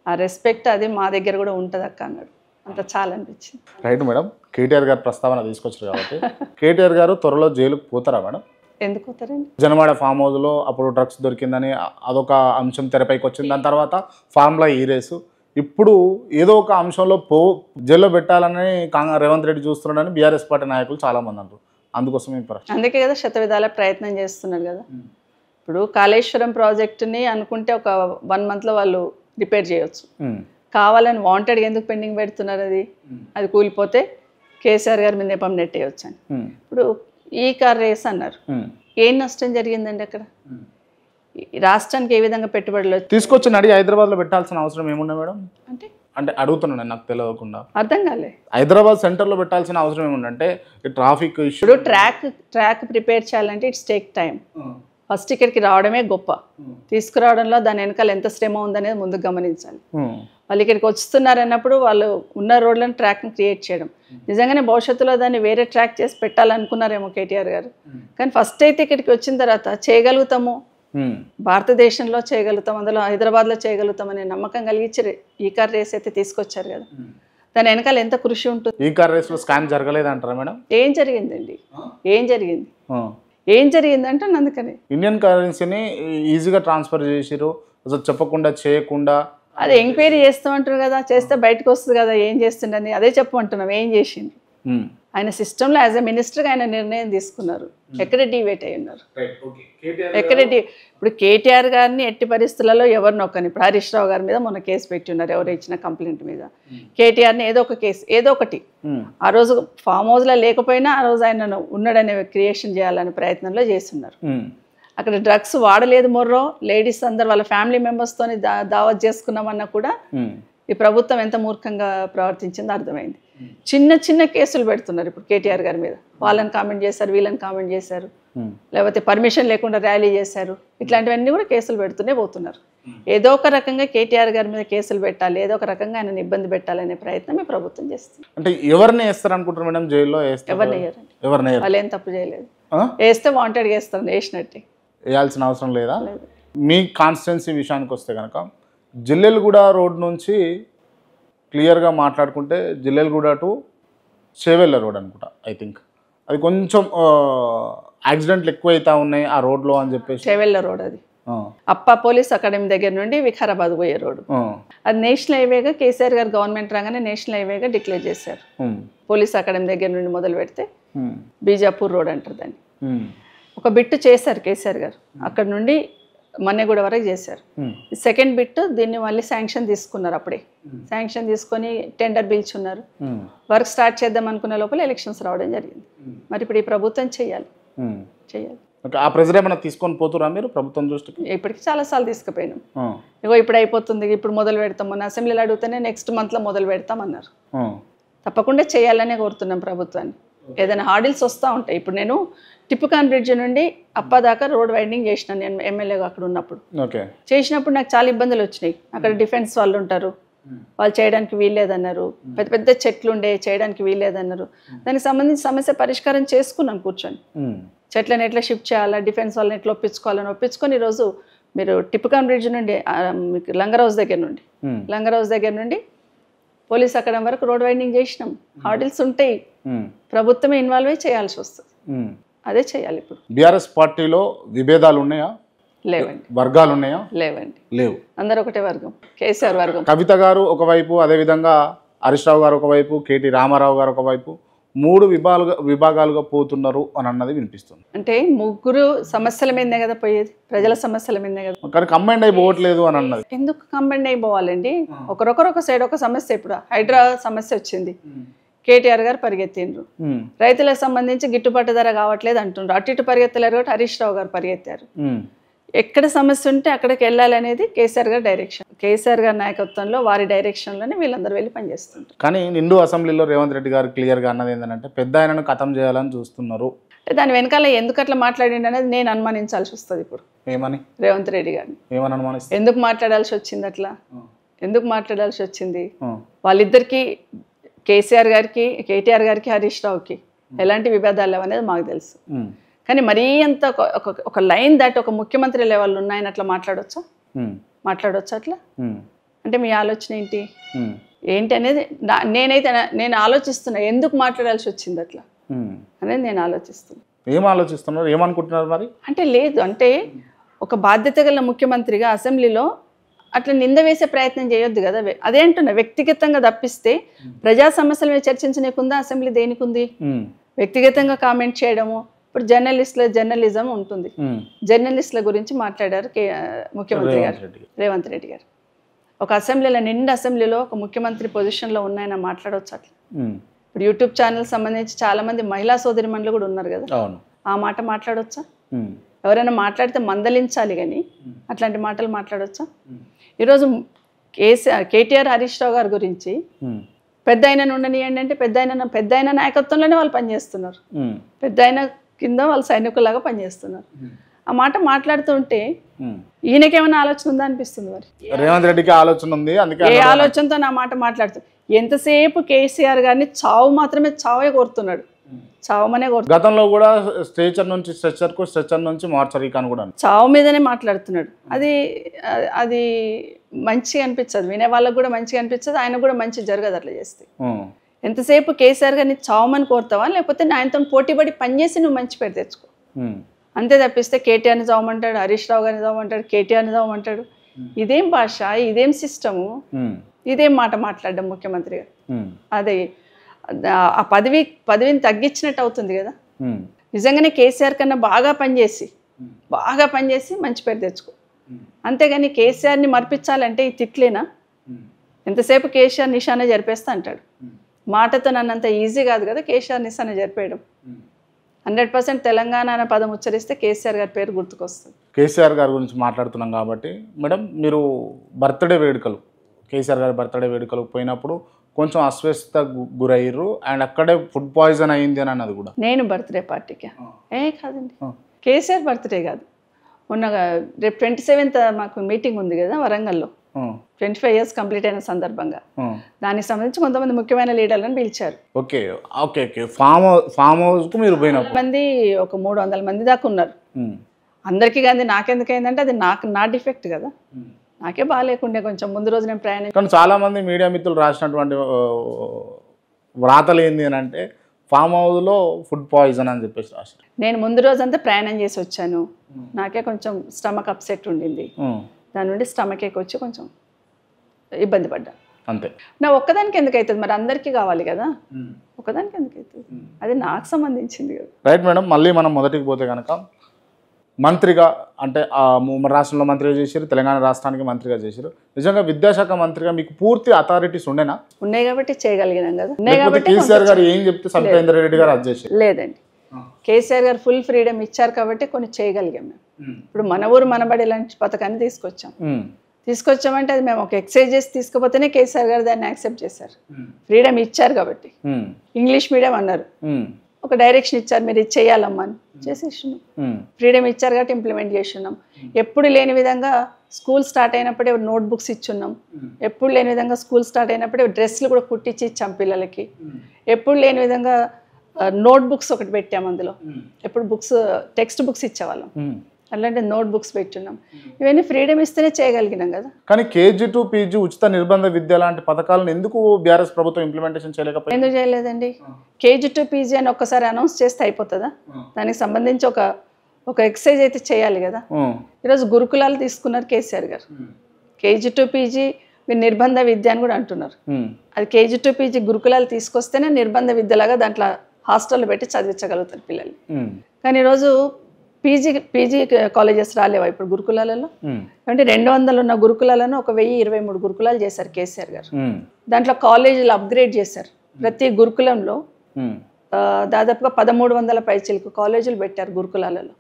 ఆ రెస్పెక్ట్ అది మా దగ్గర కూడా ఉంటుంది అక్క అన్నాడు. అంత చాలా అనిపించింది. రైట్ మేడం, కేటీఆర్ గారు ప్రస్తావన తీసుకొచ్చారు కాబట్టి కేటీఆర్ గారు త్వరలో జైలుకు పోతారా మేడం? ఎందుకు పోతారండి? జనవాడ ఫామ్ హౌస్లో అప్పుడు డ్రగ్స్ దొరికిందని అదొక అంశం తెరపైకి వచ్చింది. దాని తర్వాత ఫార్ములా ఈ రేసు, ఇప్పుడు ఏదో ఒక అంశంలో జైల్లో పెట్టాలని రేవంత్ రెడ్డి చూస్తున్నాడని బీఆర్ఎస్ పార్టీ నాయకులు చాలామంది అంటారు. అందుకోసం అందుకే కదా శతవిధాల ప్రయత్నం చేస్తున్నారు కదా. ఇప్పుడు కాళేశ్వరం ప్రాజెక్టుని అనుకుంటే ఒక 1 monthలో వాళ్ళు రిపేర్ చేయొచ్చు. కావాలని వాంటెడ్గా ఎందుకు పెండింగ్ పెడుతున్నారు? అది కూలిపోతే కేసీఆర్ గారి మీద నెపం నెట్టేయచ్చు అని. ఇప్పుడు ఈ కార్ రేస్ అన్నారు, ఏం నష్టం జరిగిందండి అక్కడ? రాష్ట్రానికి ఏ విధంగా పెట్టుబడులు తీసుకొచ్చి నడి హైదరాబాద్లో పెట్టాల్సిన అవసరం ఏముండే మేడం? అంటే అడుగుతున్నాను, నాకు తెలియకుండా అర్థం కాలే. హైదరాబాద్ సెంటర్లో పెట్టాల్సిన అవసరం ఏముందంటే ట్రాఫిక్ ఇష్యూ. ఇప్పుడు ట్రాక్ ప్రిపేర్ చేయాలంటే ఇట్స్ టేక్ టైం. ఫస్ట్ ఇక్కడికి రావడమే గొప్ప, తీసుకురావడంలో దాని వెనకాల ఎంత శ్రమ ఉందనేది ముందు గమనించాలి. వాళ్ళు ఇక్కడికి వస్తున్నారన్నప్పుడు వాళ్ళు ఉన్న రోడ్లను ట్రాక్ని క్రియేట్ చేయడం, నిజంగానే భవిష్యత్తులో దాన్ని వేరే ట్రాక్ చేసి పెట్టాలనుకున్నారేమో కేటీఆర్ గారు. కానీ ఫస్ట్ అయితే ఇక్కడికి వచ్చిన తర్వాత చేయగలుగుతాము, భారతదేశంలో చేయగలుగుతాం, అందులో హైదరాబాద్లో చేయగలుగుతాం అనే నమ్మకం కలిగించి ఈ కార్ రేస్ అయితే తీసుకొచ్చారు కదా. దాని వెనకాల ఎంత కృషి ఉంటుంది. ఈ కార్ రేస్లో స్కామ్ జరగలేదు అంటారా మేడం? ఏం జరిగిందండి? ఏం జరిగిందంటే అందుకని ఇండియన్ కరెన్సీని ఈజీగా ట్రాన్స్ఫర్ చేసిరు, అసలు చెప్పకుండా చేయకుండా. అదే ఎంక్వైరీ చేస్తామంటారు కదా, చేస్తే బయటకు వస్తుంది కదా ఏం చేస్తుండని. అదే చెప్పమంటున్నాం, ఏం చేసిండు ఆయన సిస్టంలో యాజ్ ఎ మినిస్టర్గా ఆయన నిర్ణయం తీసుకున్నారు. ఎక్కడ డివేట్ అయి ఉన్నారు? ఇప్పుడు కేటీఆర్ గారిని ఎట్టి పరిస్థితులలో ఎవరు నొక్కని. ఇప్పుడు హరీష్ రావు గారి మీద మొన్న కేసు పెట్టి ఉన్నారు, ఎవరు ఇచ్చిన కంప్లైంట్ మీద. కేటీఆర్ని ఏదో ఒక కేసు, ఏదో ఒకటి ఆ రోజు ఫామ్ హౌస్లో లేకపోయినా ఆ రోజు ఆయన ఉన్నాడనే క్రియేషన్ చేయాలనే ప్రయత్నంలో చేస్తున్నారు. అక్కడ డ్రగ్స్ వాడలేదు మొర్రో, లేడీస్ అందరు వాళ్ళ ఫ్యామిలీ మెంబర్స్తోని దావత్ చేసుకున్నామన్నా కూడా ఈ ప్రభుత్వం ఎంత మూర్ఖంగా ప్రవర్తించిందో అర్థమైంది. చిన్న చిన్న కేసులు పెడుతున్నారు ఇప్పుడు కేటీఆర్ గారి మీద. వాళ్ళని కామెంట్ చేశారు, వీళ్ళని కామెంట్ చేశారు, లేకపోతే పర్మిషన్ లేకుండా ర్యాలీ చేశారు, ఇట్లాంటివన్నీ కూడా కేసులు పెడుతూనే పోతున్నారు. ఏదో ఒక రకంగా కేటీఆర్ గారి మీద కేసులు పెట్టాలి, ఏదో ఒక రకంగా ఆయన ఇబ్బంది పెట్టాలనే ప్రయత్నం ఈ ప్రభుత్వం చేస్తుంది. అంటే ఎవరిని వేస్తారు అనుకుంటారు మేడం జైల్లో? ఎవరిని వేయరండి, వాళ్ళు ఏం తప్పు చేయలేదు. వేస్తే వాంటెడ్గా వేస్తారు, వేసినట్టే. వేయాల్సిన అవసరం లేదా? మీ కాన్స్టిట్యున్సీ విషయానికి వస్తే కనుక జిల్లెలగూడ రోడ్ నుంచి క్లియర్గా మాట్లాడుకుంటే జిల్లెలగూడ టు చేవెళ్ళ రోడ్ అనుకుంటా, ఐ థింక్ అది కొంచెం యాక్సిడెంట్లు ఎక్కువ అవుతా ఉన్నాయి ఆ రోడ్లో అని చెప్పేసి. చేవెళ్ళ రోడ్ అది అప్ప పోలీస్ అకాడమీ దగ్గర నుండి వికారాబాద్ పోయే రోడ్డు. అది నేషనల్ హైవేగా కేసీఆర్ గారు గవర్నమెంట్ రాగానే నేషనల్ హైవేగా డిక్లేర్ చేశారు. పోలీస్ అకాడమీ దగ్గర నుండి మొదలు పెడితే బీజాపూర్ రోడ్ అంటారు దాన్ని. ఒక బిట్టు చేశారు కేసీఆర్ గారు, అక్కడ నుండి మన్నెగూడ వరకు చేశారు. సెకండ్ బిట్ దీన్ని మళ్ళీ శాంక్షన్ తీసుకున్నారు. అప్పుడే శాంక్షన్ తీసుకొని టెండర్ పిలుచున్నారు. వర్క్ స్టార్ట్ చేద్దాం అనుకునే లోపల ఎలక్షన్స్ రావడం జరిగింది. మరి ఇప్పుడు ఈ ప్రభుత్వం చేయాలి. ఆ ప్రెజర్ ఏమైనా తీసుకొని పోతురా మీరు ప్రభుత్వం దృష్టికి? ఇప్పటికి చాలాసార్లు తీసుకుపోయినాం. ఇగో ఇప్పుడు అయిపోతుంది, ఇప్పుడు మొదలు పెడతాం. మొన్న అసెంబ్లీలో అడిగితేనే నెక్స్ట్ మంత్లో మొదలు పెడతాం అన్నారు. తప్పకుండా చేయాలనే కోరుతున్నాం ప్రభుత్వాన్ని. ఏదైనా హార్డిల్స్ వస్తూ ఉంటాయి. ఇప్పుడు నేను టిప్పుకాన్ బ్రిడ్జ్ నుండి అప్ప దాకా రోడ్ వైండింగ్ చేసినాను నేను ఎమ్మెల్యేగా అక్కడ ఉన్నప్పుడు. చేసినప్పుడు నాకు చాలా ఇబ్బందులు వచ్చినాయి. అక్కడ డిఫెన్స్ వాళ్ళు ఉంటారు, వాళ్ళు చేయడానికి వీల్లేదన్నారు. పెద్ద పెద్ద చెట్లు ఉండే, చేయడానికి వీల్లేదన్నారు. దానికి సంబంధించి సమస్య పరిష్కారం చేసుకున్నాను కూర్చొని. చెట్లను ఎట్లా షిఫ్ట్ చేయాలా, డిఫెన్స్ వాళ్ళని ఎట్లా ఒప్పించుకోవాలని ఒప్పించుకొని ఈరోజు మీరు టిప్పుకాన్ బ్రిడ్జ్ నుండి లంగర్ హౌస్ దగ్గర నుండి పోలీస్ అకాడమీ వరకు రోడ్ వైండింగ్ చేసినాం. హార్డిల్స్ ఉంటాయి, ప్రభుత్వమే ఇన్వాల్వ్ అయ్యి చేయాల్సి వస్తుంది. అదే చేయాలి. ఇప్పుడు బీఆర్ఎస్ పార్టీలో విభేదాలు ఉన్నాయా? లేవండి. వర్గాలు ఉన్నాయా? లేవండి, లేవు. అందరూ ఒకటే వర్గం, కేసీఆర్ వర్గం. కవిత గారు ఒకవైపు, అదేవిధంగా హరీష్ రావు గారు ఒకవైపు, కేటీ రామారావు గారు ఒకవైపు, 3 విభాగాలుగా పోతున్నారు అని అన్నది వినిపిస్తుంది. అంటే ముగ్గురు సమస్యల మీదే కదా పోయేది, ప్రజల సమస్యల మీదే కదా. కానీ కంబైండ్ అయిపోవట్లేదు అని అన్నది. ఎందుకు కంబైండ్ అయిపోవాలండి? ఒకరొకరు ఒక సైడ్ ఒక సమస్య. ఇప్పుడు హైడ్రా సమస్య వచ్చింది, కేటీఆర్ గారు పరిగెత్తిండ్రు. రైతులకు సంబంధించి గిట్టుబాటు ధర కావట్లేదు అంటుండ్రు. అటు ఇటు పరిగెత్తలేరు కాబట్టి హరీష్ రావు గారు పరిగెత్తారు. ఎక్కడ సమస్య ఉంటే అక్కడికి వెళ్ళాలనేది కేసీఆర్ గారి డైరెక్షన్. కేసీఆర్ గారి నాయకత్వంలో, వారి డైరెక్షన్లోనే వీళ్ళందరూ వెళ్ళి పనిచేస్తుంటారు. కానీ నిండు అసెంబ్లీలో రేవంత్ రెడ్డి గారు క్లియర్గా అన్నది ఏంటంటే పెద్ద ఆయనను ఖతం చేయాలని చూస్తున్నారు. దాని వెనకాల ఎందుకు అట్లా మాట్లాడిండు అనేది నేను అనుమానించాల్సి వస్తుంది. ఇప్పుడు ఏమని రేవంత్ రెడ్డి గారిని ఏమని అనుమానిస్తారు? ఎందుకు మాట్లాడాల్సి వచ్చింది అట్లా? ఎందుకు మాట్లాడాల్సి వచ్చింది? వాళ్ళిద్దరికి, కేసీఆర్ గారికి, కేటీఆర్ గారికి, హరీష్ రావుకి ఎలాంటి విభేదాలు లేవనేది మాకు తెలుసు. కానీ మరీ అంత ఒక లైన్ దాటి ఒక ముఖ్యమంత్రి లెవెల్ ఉన్నాయని అట్లా మాట్లాడొచ్చా అట్లా? అంటే మీ ఆలోచన ఏంటి అనేది నేను ఆలోచిస్తున్నా. ఎందుకు మాట్లాడాల్సి వచ్చింది అట్లా అనేది నేను ఆలోచిస్తున్నా. ఏం ఆలోచిస్తున్నారు, ఏమనుకుంటున్నారు మరి? అంటే లేదు, అంటే ఒక బాధ్యత గల ముఖ్యమంత్రిగా అసెంబ్లీలో అట్లా నింద వేసే ప్రయత్నం చేయొద్దు కదా. అదే అంటున్నా, వ్యక్తిగతంగా తప్పిస్తే ప్రజా సమస్యల మీద చర్చించనీకుందా అసెంబ్లీ? దేనికి ఉంది? వ్యక్తిగతంగా కామెంట్ చేయడము. ఇప్పుడు జర్నలిజం ఉంటుంది, జర్నలిస్టుల గురించి మాట్లాడారు ముఖ్యమంత్రి గారు, రేవంత్ రెడ్డి గారు. ఒక అసెంబ్లీలో, నిండు అసెంబ్లీలో ఒక ముఖ్యమంత్రి పొజిషన్లో ఉన్నాయని మాట్లాడవచ్చు అట్లా. ఇప్పుడు యూట్యూబ్ ఛానల్ సంబంధించి చాలా మంది మహిళా సోదరిమణులు కూడా ఉన్నారు కదా, ఆ మాట మాట్లాడవచ్చా? ఎవరైనా మాట్లాడితే మందలించాలి, కానీ అట్లాంటి మాటలు మాట్లాడవచ్చా? ఈరోజు కేటీఆర్ హరీష్ రావు గారి గురించి పెద్ద ఆయన ఉండనియండి అంటే పెద్ద ఆయన నాయకత్వంలోనే వాళ్ళు పనిచేస్తున్నారు. పెద్ద ఆయన కింద వాళ్ళు సైనికులాగా పనిచేస్తున్నారు. ఆ మాట మాట్లాడుతుంటే ఈయనకేమైనా ఆలోచన ఉందా అనిపిస్తుంది. మరి రేవంత్ రెడ్డికి ఆలోచన ఉంది, అందుకే ఏ ఆలోచనతో నా మాట మాట్లాడుతుంది? ఎంతసేపు కేసీఆర్ గారిని చావే కోరుతున్నాడు, చావమనే కోరుతున్నాడు. గతంలో కూడా స్ట్రెచర్ నుంచి స్ట్రెచర్కు, స్ట్రెచర్ నుంచి మార్చరీ అని కూడా చావు మీదనే మాట్లాడుతున్నాడు. అది మంచిగా అనిపించదు, వినే వాళ్ళకు కూడా మంచిగా అనిపించదు, ఆయన కూడా మంచి జరగదు అట్లా చేస్తే. ఎంతసేపు కేసీఆర్ గారిని చావమని కోరుతావా, లేకపోతే ఆయనతో పోటీపడి పనిచేసి నువ్వు మంచి పేరు తెచ్చుకో, అంతే తప్పిస్తే కేటీఆర్ని చావమంటాడు, హరీష్ రావు గారిని చావమంటాడు, కేటీఆర్ని చావమంటాడు. ఇదేం భాష, ఇదేం సిస్టము, ఇదేం మాట మాట్లాడడం ముఖ్యమంత్రి గారు? అదే ఆ పదవిని తగ్గించినట్టు అవుతుంది కదా. నిజంగానే కేసీఆర్ కన్నా బాగా పనిచేసి మంచి పేరు తెచ్చుకో. అంతేగాని కేసీఆర్ని మర్పించాలంటే ఈ తిట్లేనా? ఎంతసేపు కేసీఆర్ నిశానే జరిపేస్తా అంటాడు. మాటతో నన్నంత ఈజీ కాదు కదా కేసీఆర్ నిశానే జరిపేయడం. 100% తెలంగాణ అనే పదం ఉచ్చరిస్తే కేసీఆర్ గారి పేరు గుర్తుకొస్తుంది. కేసీఆర్ గారి గురించి మాట్లాడుతున్నాం కాబట్టి మేడం, మీరు కేసీఆర్ గారి బర్త్డే వేడుకలకు పోయినప్పుడు కొంచెం అస్వస్థత గురయ్యారు అండ్ అక్కడే ఫుడ్ పాయిజన్ అయింది అని అన్నది కూడా. నేను బర్త్డే పార్టీకి కాదండి, కేసీఆర్ బర్త్డే కాదు. మొన్న రేపు 27th మాకు మీటింగ్ ఉంది కదా వరంగల్లో, 25 years కంప్లీట్ అయిన సందర్భంగా దానికి సంబంధించి కొంతమంది ముఖ్యమైన లీడర్లను పిలిచారు. ఓకే ఓకే ఓకే ఫామ్ హౌస్కు మీరు పోయినప్పుడు మంది ఒక 300 మంది దాకా ఉన్నారు. అందరికీ కానీ నాకెందుకు అయిందంటే అది నా డిఫెక్ట్ కదా, నాకే బాగాలేకుండే కొంచెం ముందు రోజు నేను ప్రయాణం. కానీ చాలామంది మీడియా మిత్రులు రాసినటువంటి వ్రాతలు ఏంది అని అంటే ఫామ్ హౌస్లో ఫుడ్ పాయిజన్ అని చెప్పేసి రాశారు. నేను ముందు రోజంతా ప్రయాణం చేసి వచ్చాను, నాకే కొంచెం స్టమక్ అప్సెట్ ఉండింది, దాని నుండి స్టమక్ ఏక్ వచ్చి కొంచెం ఇబ్బంది పడ్డా అంతే. నా ఒక్కదానికి ఎందుకు అవుతుంది, మరి అందరికీ కావాలి కదా, ఒక్కదానికి ఎందుకు అవుతుంది, అది నాకు సంబంధించింది కదా. రైట్ మేడం, మళ్ళీ మనం మొదటికి పోతే కనుక మంత్రిగా అంటే రాష్ట్రంలో మంత్రిగా చేశారు, తెలంగాణ రాష్ట్రానికి మంత్రిగా చేశారు. నిజంగా విద్యాశాఖ మంత్రిగా మీకు పూర్తి అథారిటీస్ ఉండేనా? ఉన్నాయి కాబట్టి చేయగలిగినాం కదా. కేసీఆర్ గారు ఏం చెప్తే సబితా ఇంద్రారెడ్డి గారు అది చేశారు? లేదండి, కేసీఆర్ గారు ఫుల్ ఫ్రీడమ్ ఇచ్చారు కాబట్టి కొన్ని చేయగలిగాం మేము. ఇప్పుడు మన ఊరు మనబడి లాంటి పథకాన్ని తీసుకొచ్చామంటే అది మేము ఒక ఎక్సైజ్ చేసి తీసుకుపోతేనే కేసీఆర్ గారు దాన్ని యాక్సెప్ట్ చేశారు. ఫ్రీడమ్ ఇచ్చారు కాబట్టి. ఇంగ్లీష్ మీడియం అన్నారు, ఒక డైరెక్షన్ ఇచ్చారు, మీరు ఇది చేయాలమ్మా అని చేసేసినాం. ఫ్రీడమ్ ఇచ్చారు కాబట్టి ఇంప్లిమెంట్ చేస్తున్నాం. ఎప్పుడు లేని విధంగా స్కూల్ స్టార్ట్ అయినప్పుడే నోట్బుక్స్ ఇచ్చున్నాం. ఎప్పుడు లేని విధంగా స్కూల్ స్టార్ట్ అయినప్పుడే డ్రెస్సులు కూడా కుట్టించి ఇచ్చాం పిల్లలకి. ఎప్పుడు లేని విధంగా నోట్బుక్స్ ఒకటి పెట్టాము, అందులో ఎప్పుడు టెక్స్ట్ బుక్స్ ఇచ్చేవాళ్ళం. అలాంటి నోట్ బుక్స్ పెట్టున్నాం. ఇవన్నీ ఫ్రీడమ్ ఇస్తేనే చేయగలిగినాం కదా. కానీ కేజీ టు పీజీ ఉచిత నిర్బంధ విద్య లాంటి పథకాలను ఎందుకు బీఆర్ఎస్ ప్రభుత్వం ఇంప్లిమెంటేషన్ చేయలేకపోయింది? ఎందుకు చేయలేదండి? కేజీ టు పీజీ అని ఒక్కసారి అనౌన్స్ చేస్తే అయిపోతుందా? దానికి సంబంధించి ఒక ఎక్సర్సైజ్ అయితే చేయాలి కదా. ఈరోజు గురుకులాలు తీసుకున్నారు కేసీఆర్ గారు. కేజీ టు పీజీ మీరు నిర్బంధ విద్య అని కూడా అంటున్నారు. అది కేజీ టు పీజీ గురుకులాలు తీసుకొస్తేనే నిర్బంధ విద్యలాగా దాంట్లో హాస్టల్లో పెట్టి చదివించగలుగుతారు పిల్లల్ని. కానీ ఈరోజు పీజీ కాలేజెస్ రాలేవా ఇప్పుడు గురుకులాలలో? అంటే 200 ఉన్న గురుకులాలను 1023 గురుకులాలు చేశారు కేసీఆర్ గారు. దాంట్లో కాలేజీలు అప్గ్రేడ్ చేశారు. ప్రతి గురుకులంలో దాదాపుగా 1300 పైచిలకు కాలేజీలు పెట్టారు గురుకులాలలో.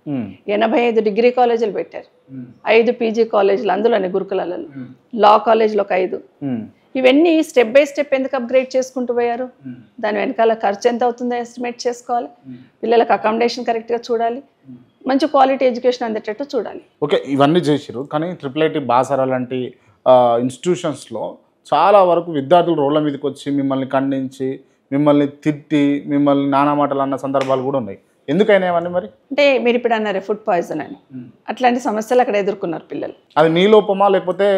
85 డిగ్రీ కాలేజీలు పెట్టారు, 5 పీజీ కాలేజీలు అందులోనే గురుకులాలలో, లా కాలేజీలో ఒక 5. ఇవన్నీ స్టెప్ బై స్టెప్ ఎందుకు అప్గ్రేడ్ చేసుకుంటూ పోయారు? దాని వెనకాల ఖర్చు ఎంత అవుతుందో ఎస్టిమేట్ చేసుకోవాలి, పిల్లలకు అకామిడేషన్ కరెక్ట్గా చూడాలి, మంచి క్వాలిటీ ఎడ్యుకేషన్ అందేటట్టు చూడాలి. ఓకే, ఇవన్నీ చేసిరు. కానీ IIIT బాసరా లాంటి ఇన్స్టిట్యూషన్స్లో చాలా వరకు విద్యార్థులు రోడ్ల మీదకి వచ్చి మిమ్మల్ని ఖండించి, మిమ్మల్ని తిట్టి, మిమ్మల్ని నానా మాటలు అన్న సందర్భాలు కూడా ఉన్నాయి. ఎందుకైనా అవన్నీ మరి? అంటే మీరు ఇప్పుడు అన్నారే ఫుడ్ పాయిజన్ అని, అట్లాంటి సమస్యలు అక్కడ ఎదుర్కొన్నారు పిల్లలు. అది మీ లోపమా లేకపోతే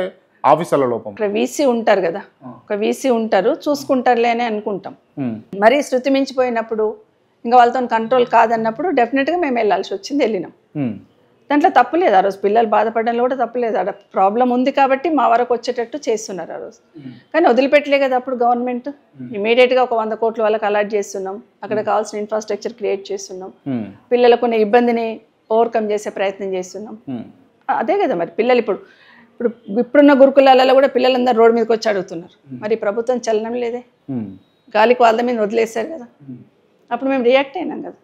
ఆఫీసర్ల లోపం? ఇక్కడ వీసీ ఉంటారు కదా, ఒక వీసీ ఉంటారు, చూసుకుంటారులే అని అనుకుంటాం. మరీ శృతి మించిపోయినప్పుడు, ఇంకా వాళ్ళతో కంట్రోల్ కాదన్నప్పుడు డెఫినెట్గా మేము వెళ్ళాల్సి వచ్చింది, వెళ్ళినాం. దాంట్లో తప్పులేదు. ఆ రోజు పిల్లలు బాధపడడంలో కూడా తప్పులేదు. అక్కడ ప్రాబ్లం ఉంది కాబట్టి మా వరకు వచ్చేటట్టు చేస్తున్నారు ఆ రోజు. కానీ వదిలిపెట్టలే కదా అప్పుడు గవర్నమెంట్. ఇమీడియట్గా ఒక 100 కోట్ల వాళ్ళకి అలాట్ చేస్తున్నాం, అక్కడ కావాల్సిన ఇన్ఫ్రాస్ట్రక్చర్ క్రియేట్ చేస్తున్నాం, పిల్లలకు ఉన్న ఇబ్బందిని ఓవర్కమ్ చేసే ప్రయత్నం చేస్తున్నాం. అదే కదా మరి పిల్లలు ఇప్పుడున్న గురుకులాలలో కూడా పిల్లలందరూ రోడ్డు మీదకి వచ్చి అడుగుతున్నారు. మరి ప్రభుత్వం చలనం లేదే, గాలికి వాళ్ళ మీద వదిలేశారు కదా. అప్పుడు మేము రియాక్ట్ అయినాం కదా,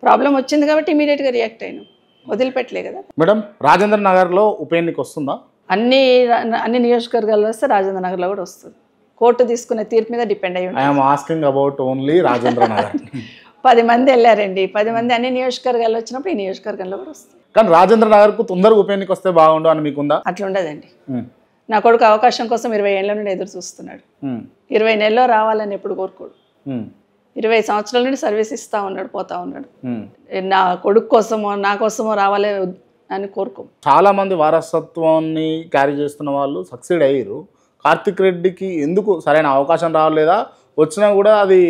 ప్రాబ్లం వచ్చింది కాబట్టి ఇమీడియట్గా రియాక్ట్ అయినాం, వదిలిపెట్టలే కదా. మేడం, రాజేంద్ర నగర్లో ఉప ఎన్నిక వస్తుందా? అన్ని నియోజకవర్గాల్లో వస్తే రాజేంద్ర నగర్లో కూడా వస్తుంది. కోర్టు తీసుకునే తీర్పు మీద డిపెండ్ అయ్యి ఉంటుంది. I'm asking about only Rajendra Nagar. 10 మంది వెళ్ళారండి, 10 మంది అన్ని నియోజకవర్గాల్లో వచ్చినప్పుడు ఈ నియోజకవర్గంలో కూడా వస్తుంది. కానీ రాజేంద్ర నగర్కు తొందరగా ఉప ఎన్నిక వస్తే బాగుండు అని మీకుందా? అట్లా ఉండదండి. నా కొడుకు అవకాశం కోసం 20 ఏళ్ళ నుండి ఎదురు చూస్తున్నాడు. 20 నెలల్లో రావాలని ఎప్పుడు కోరుకోడు. 20 సంవత్సరాల నుండి సర్వీస్ ఇస్తా ఉన్నాడు, పోతా ఉన్నాడు. నా కొడుకు కోసమో నా కోసమో రావాలి అని కోరుకో. చాలా మంది వారసత్వాన్ని క్యారీ చేస్తున్న వాళ్ళు సక్సీడ్ అయ్యారు. కార్తిక్ రెడ్డికి ఎందుకు సరైన అవకాశం రావలేదా? వచ్చినా కూడా అది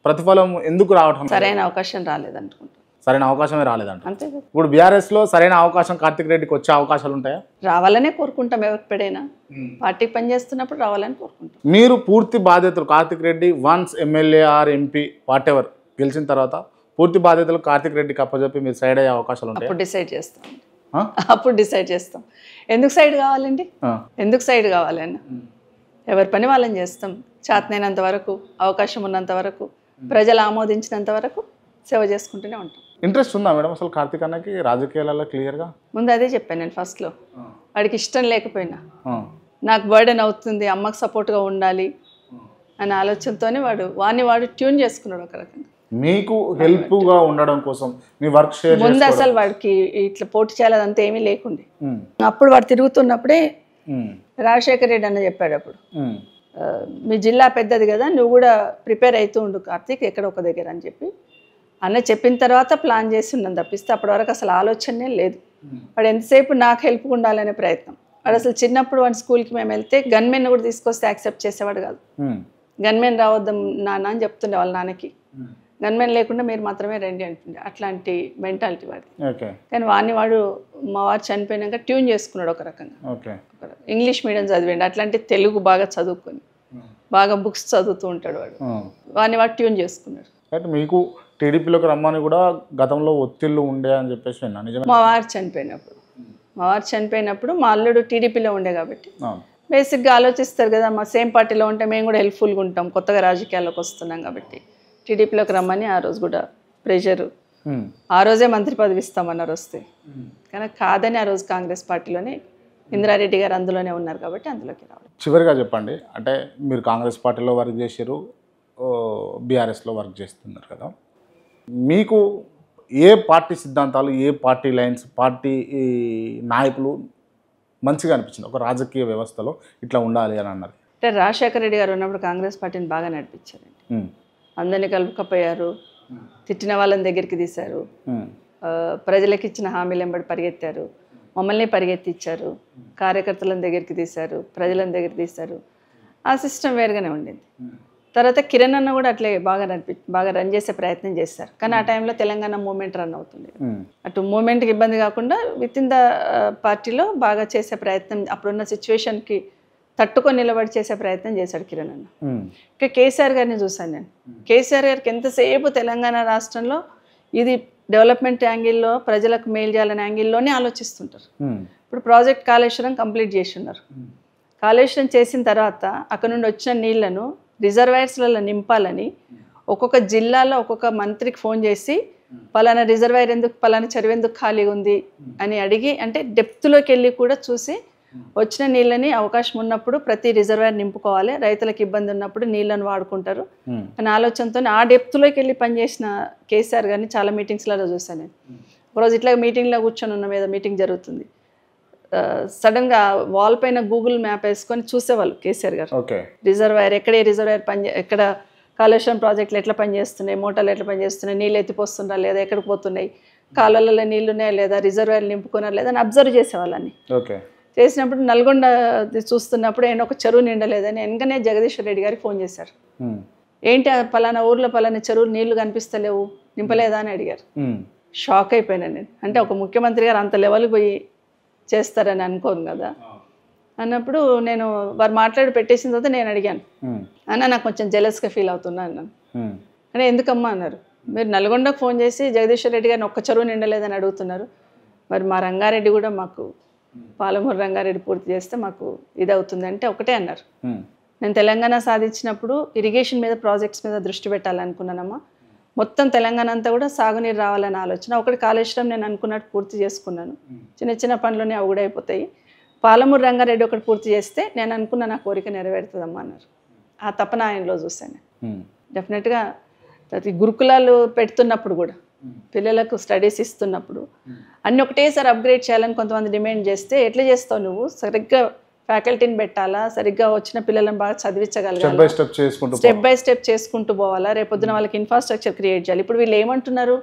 ప్రతిఫలం ఎందుకు రావటం? సరైన అవకాశం రాలేదనుకుంటా. సరైన అవకాశమే రాలేదంట. అంతే కదా. ఇప్పుడు బీఆర్ఎస్లో సరైన అవకాశం కార్తిక్ రెడ్డికి వచ్చే అవకాశాలు ఉంటాయా? రావాలనే కోరుకుంటాం, ఎప్పుడైనా పార్టీకి పనిచేస్తున్నప్పుడు రావాలని కోరుకుంటాం. మీరు పూర్తి బాధ్యతలు Karthik Reddy once MLA or MP what ever గెలిచిన తర్వాత పూర్తి బాధ్యతలు కార్తిక్ రెడ్డికి అప్పచెప్పి మీరు సైడ్ అయ్యే అవకాశాలు ఉంటాయి? అప్పుడు డిసైడ్ చేస్తాం. ఎందుకు సైడ్ కావాలండి? ఎందుకు సైడ్ కావాలన్నా ఎవరి పని వాళ్ళని చేస్తాం. చేతనైనంత వరకు, అవకాశం ఉన్నంత వరకు, ప్రజలు ఆమోదించినంత వరకు సేవ చేసుకుంటూనే ఉంటాం. ఇంట్రెస్ట్ ఉందా మేడం అసలు కార్తిక్ అన్నకి రాజకీయాలలో క్లియర్గా? ముందు అదే చెప్పాను నేను ఫస్ట్లో. వాడికి ఇష్టం లేకపోయినా నాకు బర్డెన్ అవుతుంది, అమ్మకు సపోర్ట్గా ఉండాలి అనే ఆలోచనతోనే వాడు ట్యూన్ చేసుకున్నాడు ఒక రకంగా. మీకు హెల్ప్గా ఉండడం కోసం మీ వర్క్ షేర్ ముందు అసలు వాడికి ఇట్లా పోటీ చేయాలంతా ఏమీ లేకుండే. అప్పుడు వాడు తిరుగుతున్నప్పుడే రాజశేఖర్ రెడ్డి అన్న చెప్పాడు అప్పుడు, మీ జిల్లా పెద్దది కదా, నువ్వు కూడా ప్రిపేర్ అవుతూ ఉండు కార్తీక్ ఎక్కడ ఒక దగ్గర అని చెప్పి అన్న చెప్పిన తర్వాత ప్లాన్ చేసి ఉన్నాను తప్పిస్తే అప్పటి వరకు అసలు ఆలోచనే లేదు. వాడు ఎంతసేపు నాకు హెల్ప్ ఉండాలనే ప్రయత్నం. వాడు అసలు చిన్నప్పుడు వాడి స్కూల్కి మేము వెళ్తే గన్మెన్ కూడా తీసుకొస్తే యాక్సెప్ట్ చేసేవాడు కాదు. గన్మెన్ రావద్దాం నాన్న అని చెప్తుండే వాళ్ళ నాన్నకి. గన్మెన్ లేకుండా మీరు మాత్రమే రండి అంటుండే. అట్లాంటి మెంటాలిటీ వాడి. కానీ వాడు మా వాడు చనిపోయినాక ట్యూన్ చేసుకున్నాడు ఒక రకంగా. ఇంగ్లీష్ మీడియం చదివాడు, అట్లాంటి తెలుగు బాగా చదువుకొని బాగా బుక్స్ చదువుతూ ఉంటాడు వాడు ట్యూన్ చేసుకున్నాడు. మీకు టీడీపీలోకి రమ్మని కూడా గతంలో ఒత్తిళ్ళు ఉండే అని చెప్పేసి మా వారు చనిపోయినప్పుడు మా అల్లుడు టీడీపీలో ఉండే కాబట్టి బేసిక్గా ఆలోచిస్తారు కదా, మా సేమ్ పార్టీలో ఉంటే మేము కూడా హెల్ప్ఫుల్గా ఉంటాం, కొత్తగా రాజకీయాల్లోకి వస్తున్నాం కాబట్టి టీడీపీలోకి రమ్మని ఆ రోజు కూడా ప్రెషరు. ఆ రోజే మంత్రి పదవి ఇస్తామన్నారు వస్తే, కానీ కాదని ఆ రోజు కాంగ్రెస్ పార్టీలోనే ఇంద్రారెడ్డి గారు అందులోనే ఉన్నారు కాబట్టి అందులోకి రావడం. చివరిగా చెప్పండి, అంటే మీరు కాంగ్రెస్ పార్టీలో వర్క్ చేశారు, బీఆర్ఎస్లో వర్క్ చేస్తున్నారు కదా, మీకు ఏ పార్టీ సిద్ధాంతాలు, ఏ పార్టీ లైన్స్, పార్టీ నాయకులు మంచిగా అనిపించింది? ఒక రాజకీయ వ్యవస్థలో ఇట్లా ఉండాలి అని అన్నారు. అంటే రాజశేఖర రెడ్డి గారు ఉన్నప్పుడు కాంగ్రెస్ పార్టీని బాగా నడిపించారండి. అందరినీ కలుపుకపోయారు, తిట్టిన వాళ్ళని దగ్గరికి తీశారు, ప్రజలకు ఇచ్చిన హామీలు వెంబడి పరిగెత్తారు, మమ్మల్ని పరిగెత్తిచ్చారు, కార్యకర్తలను దగ్గరికి తీశారు, ప్రజలను దగ్గర తీశారు. ఆ సిస్టమ్ వేరుగానే ఉండింది. తర్వాత కిరణ్ అన్న కూడా అట్లే బాగా రన్ చేసే ప్రయత్నం చేశారు. కానీ ఆ టైంలో తెలంగాణ మూమెంట్ రన్ అవుతుంది. అటు మూమెంట్కి ఇబ్బంది కాకుండా విత్ ఇన్ ద పార్టీలో బాగా చేసే ప్రయత్నం, అప్పుడున్న సిచ్యువేషన్కి తట్టుకొని నిలబడి చేసే ప్రయత్నం చేశాడు కిరణ్ అన్న. ఇంకా కేసీఆర్ గారిని చూశాను నేను. కేసీఆర్ గారికి ఎంతసేపు తెలంగాణ రాష్ట్రంలో ఇది డెవలప్మెంట్ యాంగిల్లో ప్రజలకు మేలు చేయాలనే యాంగిల్లోనే ఆలోచిస్తుంటారు. ఇప్పుడు ప్రాజెక్ట్ కాళేశ్వరం కంప్లీట్ చేసి ఉన్నారు. కాళేశ్వరం చేసిన తర్వాత అక్కడ నుండి వచ్చిన నీళ్లను రిజర్వాయర్స్లలో నింపాలని ఒక్కొక్క జిల్లాలో ఒక్కొక్క మంత్రికి ఫోన్ చేసి పలానా రిజర్వాయర్ ఎందుకు, పలానా చెరువు ఎందుకు ఖాళీగా ఉంది అని అడిగి, అంటే డెప్త్లోకి వెళ్ళి కూడా చూసి వచ్చిన నీళ్ళని అవకాశం ఉన్నప్పుడు ప్రతి రిజర్వాయర్ నింపుకోవాలి, రైతులకు ఇబ్బంది ఉన్నప్పుడు నీళ్ళను వాడుకుంటారు అనే ఆలోచనతో ఆ డెప్త్లోకి వెళ్ళి పనిచేసిన కేసీఆర్ గారిని చాలా మీటింగ్స్లలో చూశాను నేను. ఒకరోజు ఇట్లా మీటింగ్లో కూర్చొని ఉన్న మీద మీటింగ్ జరుగుతుంది, సడన్గా వాల్ పైన గూగుల్ మ్యాప్ వేసుకొని చూసేవాళ్ళు కేసీఆర్ గారు. రిజర్వాయర్ ఎక్కడ కాళేశ్వరం ప్రాజెక్టులు ఎట్లా పనిచేస్తున్నాయి, మోటార్లు ఎట్లా పనిచేస్తున్నాయి, నీళ్ళు ఎత్తిపోస్తున్నారా లేదా, ఎక్కడికి పోతున్నాయి, కాలువలలో నీళ్ళు ఉన్నాయా లేదా, రిజర్వాయర్లు నింపుకున్నారా లేదా అని అబ్జర్వ్ చేసేవాళ్ళని. చేసినప్పుడు నల్గొండ చూస్తున్నప్పుడు ఆయన ఒక చెరువు నిండలేదని వెనకనే జగదీశ్వర్ రెడ్డి గారికి ఫోన్ చేశారు. ఏంటి పలానా ఊర్లో పలానా చెరువులు నీళ్లు కనిపిస్తలేవు, నింపలేదా అని అడిగారు. షాక్ అయిపోయినా నేను. అంటే ఒక ముఖ్యమంత్రి గారు అంత లెవెల్కి పోయి చేస్తారని అనుకోను కదా. అన్నప్పుడు నేను వారు మాట్లాడి పెట్టేసిన తర్వాత నేను అడిగాను, అన్న నాకు కొంచెం జెలస్గా ఫీల్ అవుతున్నా అన్నాను. అంటే ఎందుకమ్మా అన్నారు. మీరు నల్గొండకు ఫోన్ చేసి జగదీశ్వర్ రెడ్డి గారిని ఒక్క చెరువు నిండలేదని అడుగుతున్నారు, మరి మా రంగారెడ్డి కూడా మాకు పాలమూరు రంగారెడ్డి పూర్తి చేస్తే మాకు ఇది అవుతుంది అంటే ఒకటే అన్నారు. నేను తెలంగాణ సాధించినప్పుడు ఇరిగేషన్ మీద ప్రాజెక్ట్స్ మీద దృష్టి పెట్టాలనుకున్నానమ్మా, మొత్తం తెలంగాణ అంతా కూడా సాగునీరు రావాలని ఆలోచన. ఒకటి కాళేశ్వరం నేను అనుకున్నట్టు పూర్తి చేసుకున్నాను, చిన్న చిన్న పనులని అవి కూడా అయిపోతాయి. పాలమూరు రంగారెడ్డి ఒకటి పూర్తి చేస్తే నేను అనుకున్న నా కోరిక నెరవేరుతుందమ్మా అన్నారు. ఆ తపన ఆయనలో చూశాను. డెఫినెట్గా గురుకులాలు పెడుతున్నప్పుడు కూడా పిల్లలకు స్టడీస్ ఇస్తున్నప్పుడు అన్ని ఒకటేసారి అప్గ్రేడ్ చేయాలని కొంతమంది డిమాండ్ చేస్తే ఎట్లా చేస్తావు నువ్వు, సరిగ్గా ఫ్యాకల్టీని పెట్టాలా, సరిగ్గా వచ్చిన పిల్లలను బాగా చదివించగలగాలి, స్టెప్ బై స్టెప్ చేసుకుంటూ పోవాలా, రేపొద్దున వాళ్ళకి ఇన్ఫ్రాస్ట్రక్చర్ క్రియేట్ చేయాలి. ఇప్పుడు వీళ్ళు ఏమంటున్నారు,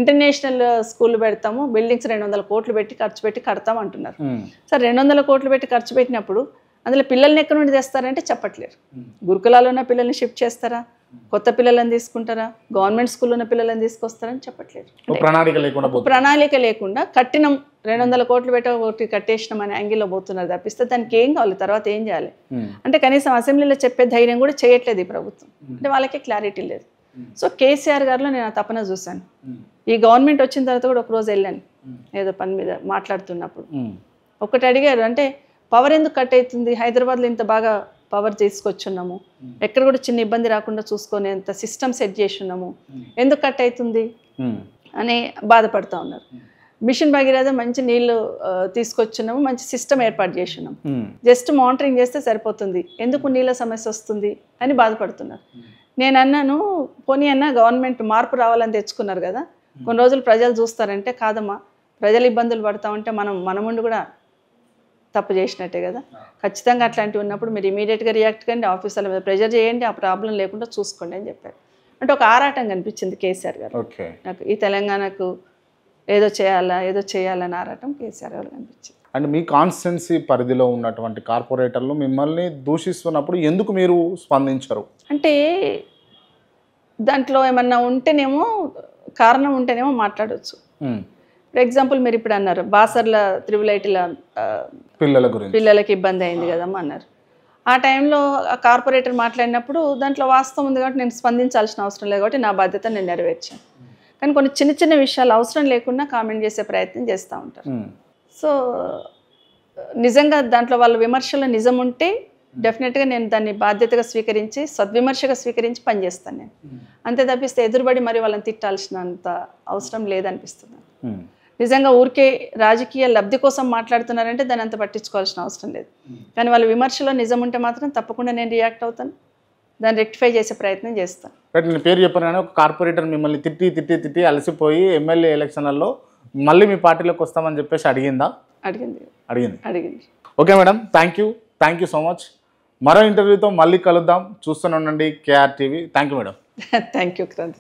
ఇంటర్నేషనల్ స్కూల్ పెడతాము, బిల్డింగ్స్ 200 కోట్లు పెట్టి ఖర్చు పెట్టి కడతాం అంటున్నారు. సార్ 200 కోట్లు పెట్టి ఖర్చు పెట్టినప్పుడు అందులో పిల్లల్ని ఎక్కడి నుండి తెస్తారంటే చెప్పట్లేరు. గురుకులాలో ఉన్న పిల్లల్ని షిఫ్ట్ చేస్తారా, కొత్త పిల్లలను తీసుకుంటారా, గవర్నమెంట్ స్కూల్లో ఉన్న పిల్లలను తీసుకొస్తారని చెప్పట్లేదు. ప్రణాళిక లేకుండా కట్టినం 200 కోట్లు పెట్టి ఒకటి కట్టేసినాం అనే యాంగిల్లో పోతున్నారు తప్పిస్తే దానికి ఏం కావాలి, తర్వాత ఏం చేయాలి అంటే కనీసం అసెంబ్లీలో చెప్పే ధైర్యం కూడా చేయట్లేదు ఈ ప్రభుత్వం. అంటే వాళ్ళకి క్లారిటీ లేదు. సో కేసీఆర్ గారిలో నేను ఆ తపన చూశాను. ఈ గవర్నమెంట్ వచ్చిన తర్వాత కూడా ఒకరోజు వెళ్ళాను ఏదో పని మీద మాట్లాడుతున్నప్పుడు, ఒకటి అడిగారు, అంటే పవర్ ఎందుకు కట్ అవుతుంది, హైదరాబాద్లో ఇంత బాగా పవర్ తీసుకొచ్చున్నాము, ఎక్కడ కూడా చిన్న ఇబ్బంది రాకుండా చూసుకునేంత సిస్టమ్ సెట్ చేసి ఉన్నాము, ఎందుకు కట్ అవుతుంది అని బాధపడుతూ ఉన్నారు. మిషన్ భగీరథ మంచి నీళ్లు తీసుకొచ్చున్నాము, మంచి సిస్టమ్ ఏర్పాటు చేస్తున్నాం, జస్ట్ మానిటరింగ్ చేస్తే సరిపోతుంది, ఎందుకు నీళ్ళ సమస్య వస్తుంది అని బాధపడుతున్నారు. నేను అన్నాను, పోనీ అన్న గవర్నమెంట్ మార్పు రావాలని తెచ్చుకున్నారు కదా, కొన్ని రోజులు ప్రజలు చూస్తారంటే, కాదమ్మా ప్రజలు ఇబ్బందులు పడతా ఉంటే మన ముందు కూడా తప్పు చేసినట్టే కదా, ఖచ్చితంగా అట్లాంటివి ఉన్నప్పుడు మీరు ఇమీడియట్గా రియాక్ట్ కండి, ఆఫీసర్ల మీద ప్రెజర్ చేయండి, ఆ ప్రాబ్లం లేకుండా చూసుకోండి అని చెప్పారు. అంటే ఒక ఆరాటం కనిపించింది కేసీఆర్ గారు. నాకు ఈ తెలంగాణకు ఏదో చేయాలని ఆరాటం కేసీఆర్ గారు కనిపించింది. అంటే మీ కాన్స్టిట్యున్సీ పరిధిలో ఉన్నటువంటి కార్పొరేటర్లు మిమ్మల్ని దూషిస్తున్నప్పుడు ఎందుకు మీరు స్పందించరు? అంటే దాంట్లో ఏమన్నా ఉంటేనేమో, కారణం ఉంటేనేమో మాట్లాడవచ్చు. ఫర్ ఎగ్జాంపుల్ మీరు ఇప్పుడు అన్నారు బాసర్ల త్రిబులైటీల పిల్లలకి ఇబ్బంది అయింది కదమ్మా అన్నారు. ఆ టైంలో ఆ కార్పొరేటర్ మాట్లాడినప్పుడు దాంట్లో వాస్తవం ఉంది కాబట్టి నేను స్పందించాల్సిన అవసరం లేదు కాబట్టి నా బాధ్యత నేను నెరవేర్చాను. కానీ కొన్ని చిన్న చిన్న విషయాలు అవసరం లేకుండా కామెంట్ చేసే ప్రయత్నం చేస్తూ ఉంటారు. సో నిజంగా దాంట్లో వాళ్ళ విమర్శలో నిజం ఉంటే డెఫినెట్గా నేను దాన్ని బాధ్యతగా స్వీకరించి సద్విమర్శగా స్వీకరించి పనిచేస్తాను నేను. అంతే తప్పిస్తే ఎదురుబడి మరి వాళ్ళని తిట్టాల్సినంత అవసరం లేదనిపిస్తుంది. నిజంగా ఊరికే రాజకీయ లబ్ధి కోసం మాట్లాడుతున్నారంటే దాన్ని అంత పట్టించుకోవాల్సిన అవసరం లేదు. కానీ వాళ్ళ విమర్శలో నిజం ఉంటే మాత్రం తప్పకుండా నేను రియాక్ట్ అవుతాను, దాన్ని రెక్టిఫై చేసే ప్రయత్నం చేస్తాను. నేను పేరు చెప్పాను కానీ ఒక కార్పొరేటర్ మిమ్మల్ని తిట్టి అలసిపోయి ఎమ్మెల్యే ఎలక్షన్లలో మళ్ళీ మీ పార్టీలోకి వస్తామని చెప్పేసి అడిగింది. Okay madam, thank you so much. మరో ఇంటర్వ్యూతో మళ్ళీ కలుద్దాం. చూస్తూనే ఉండండి KR TV. Thank you madam. Thank you Kranti.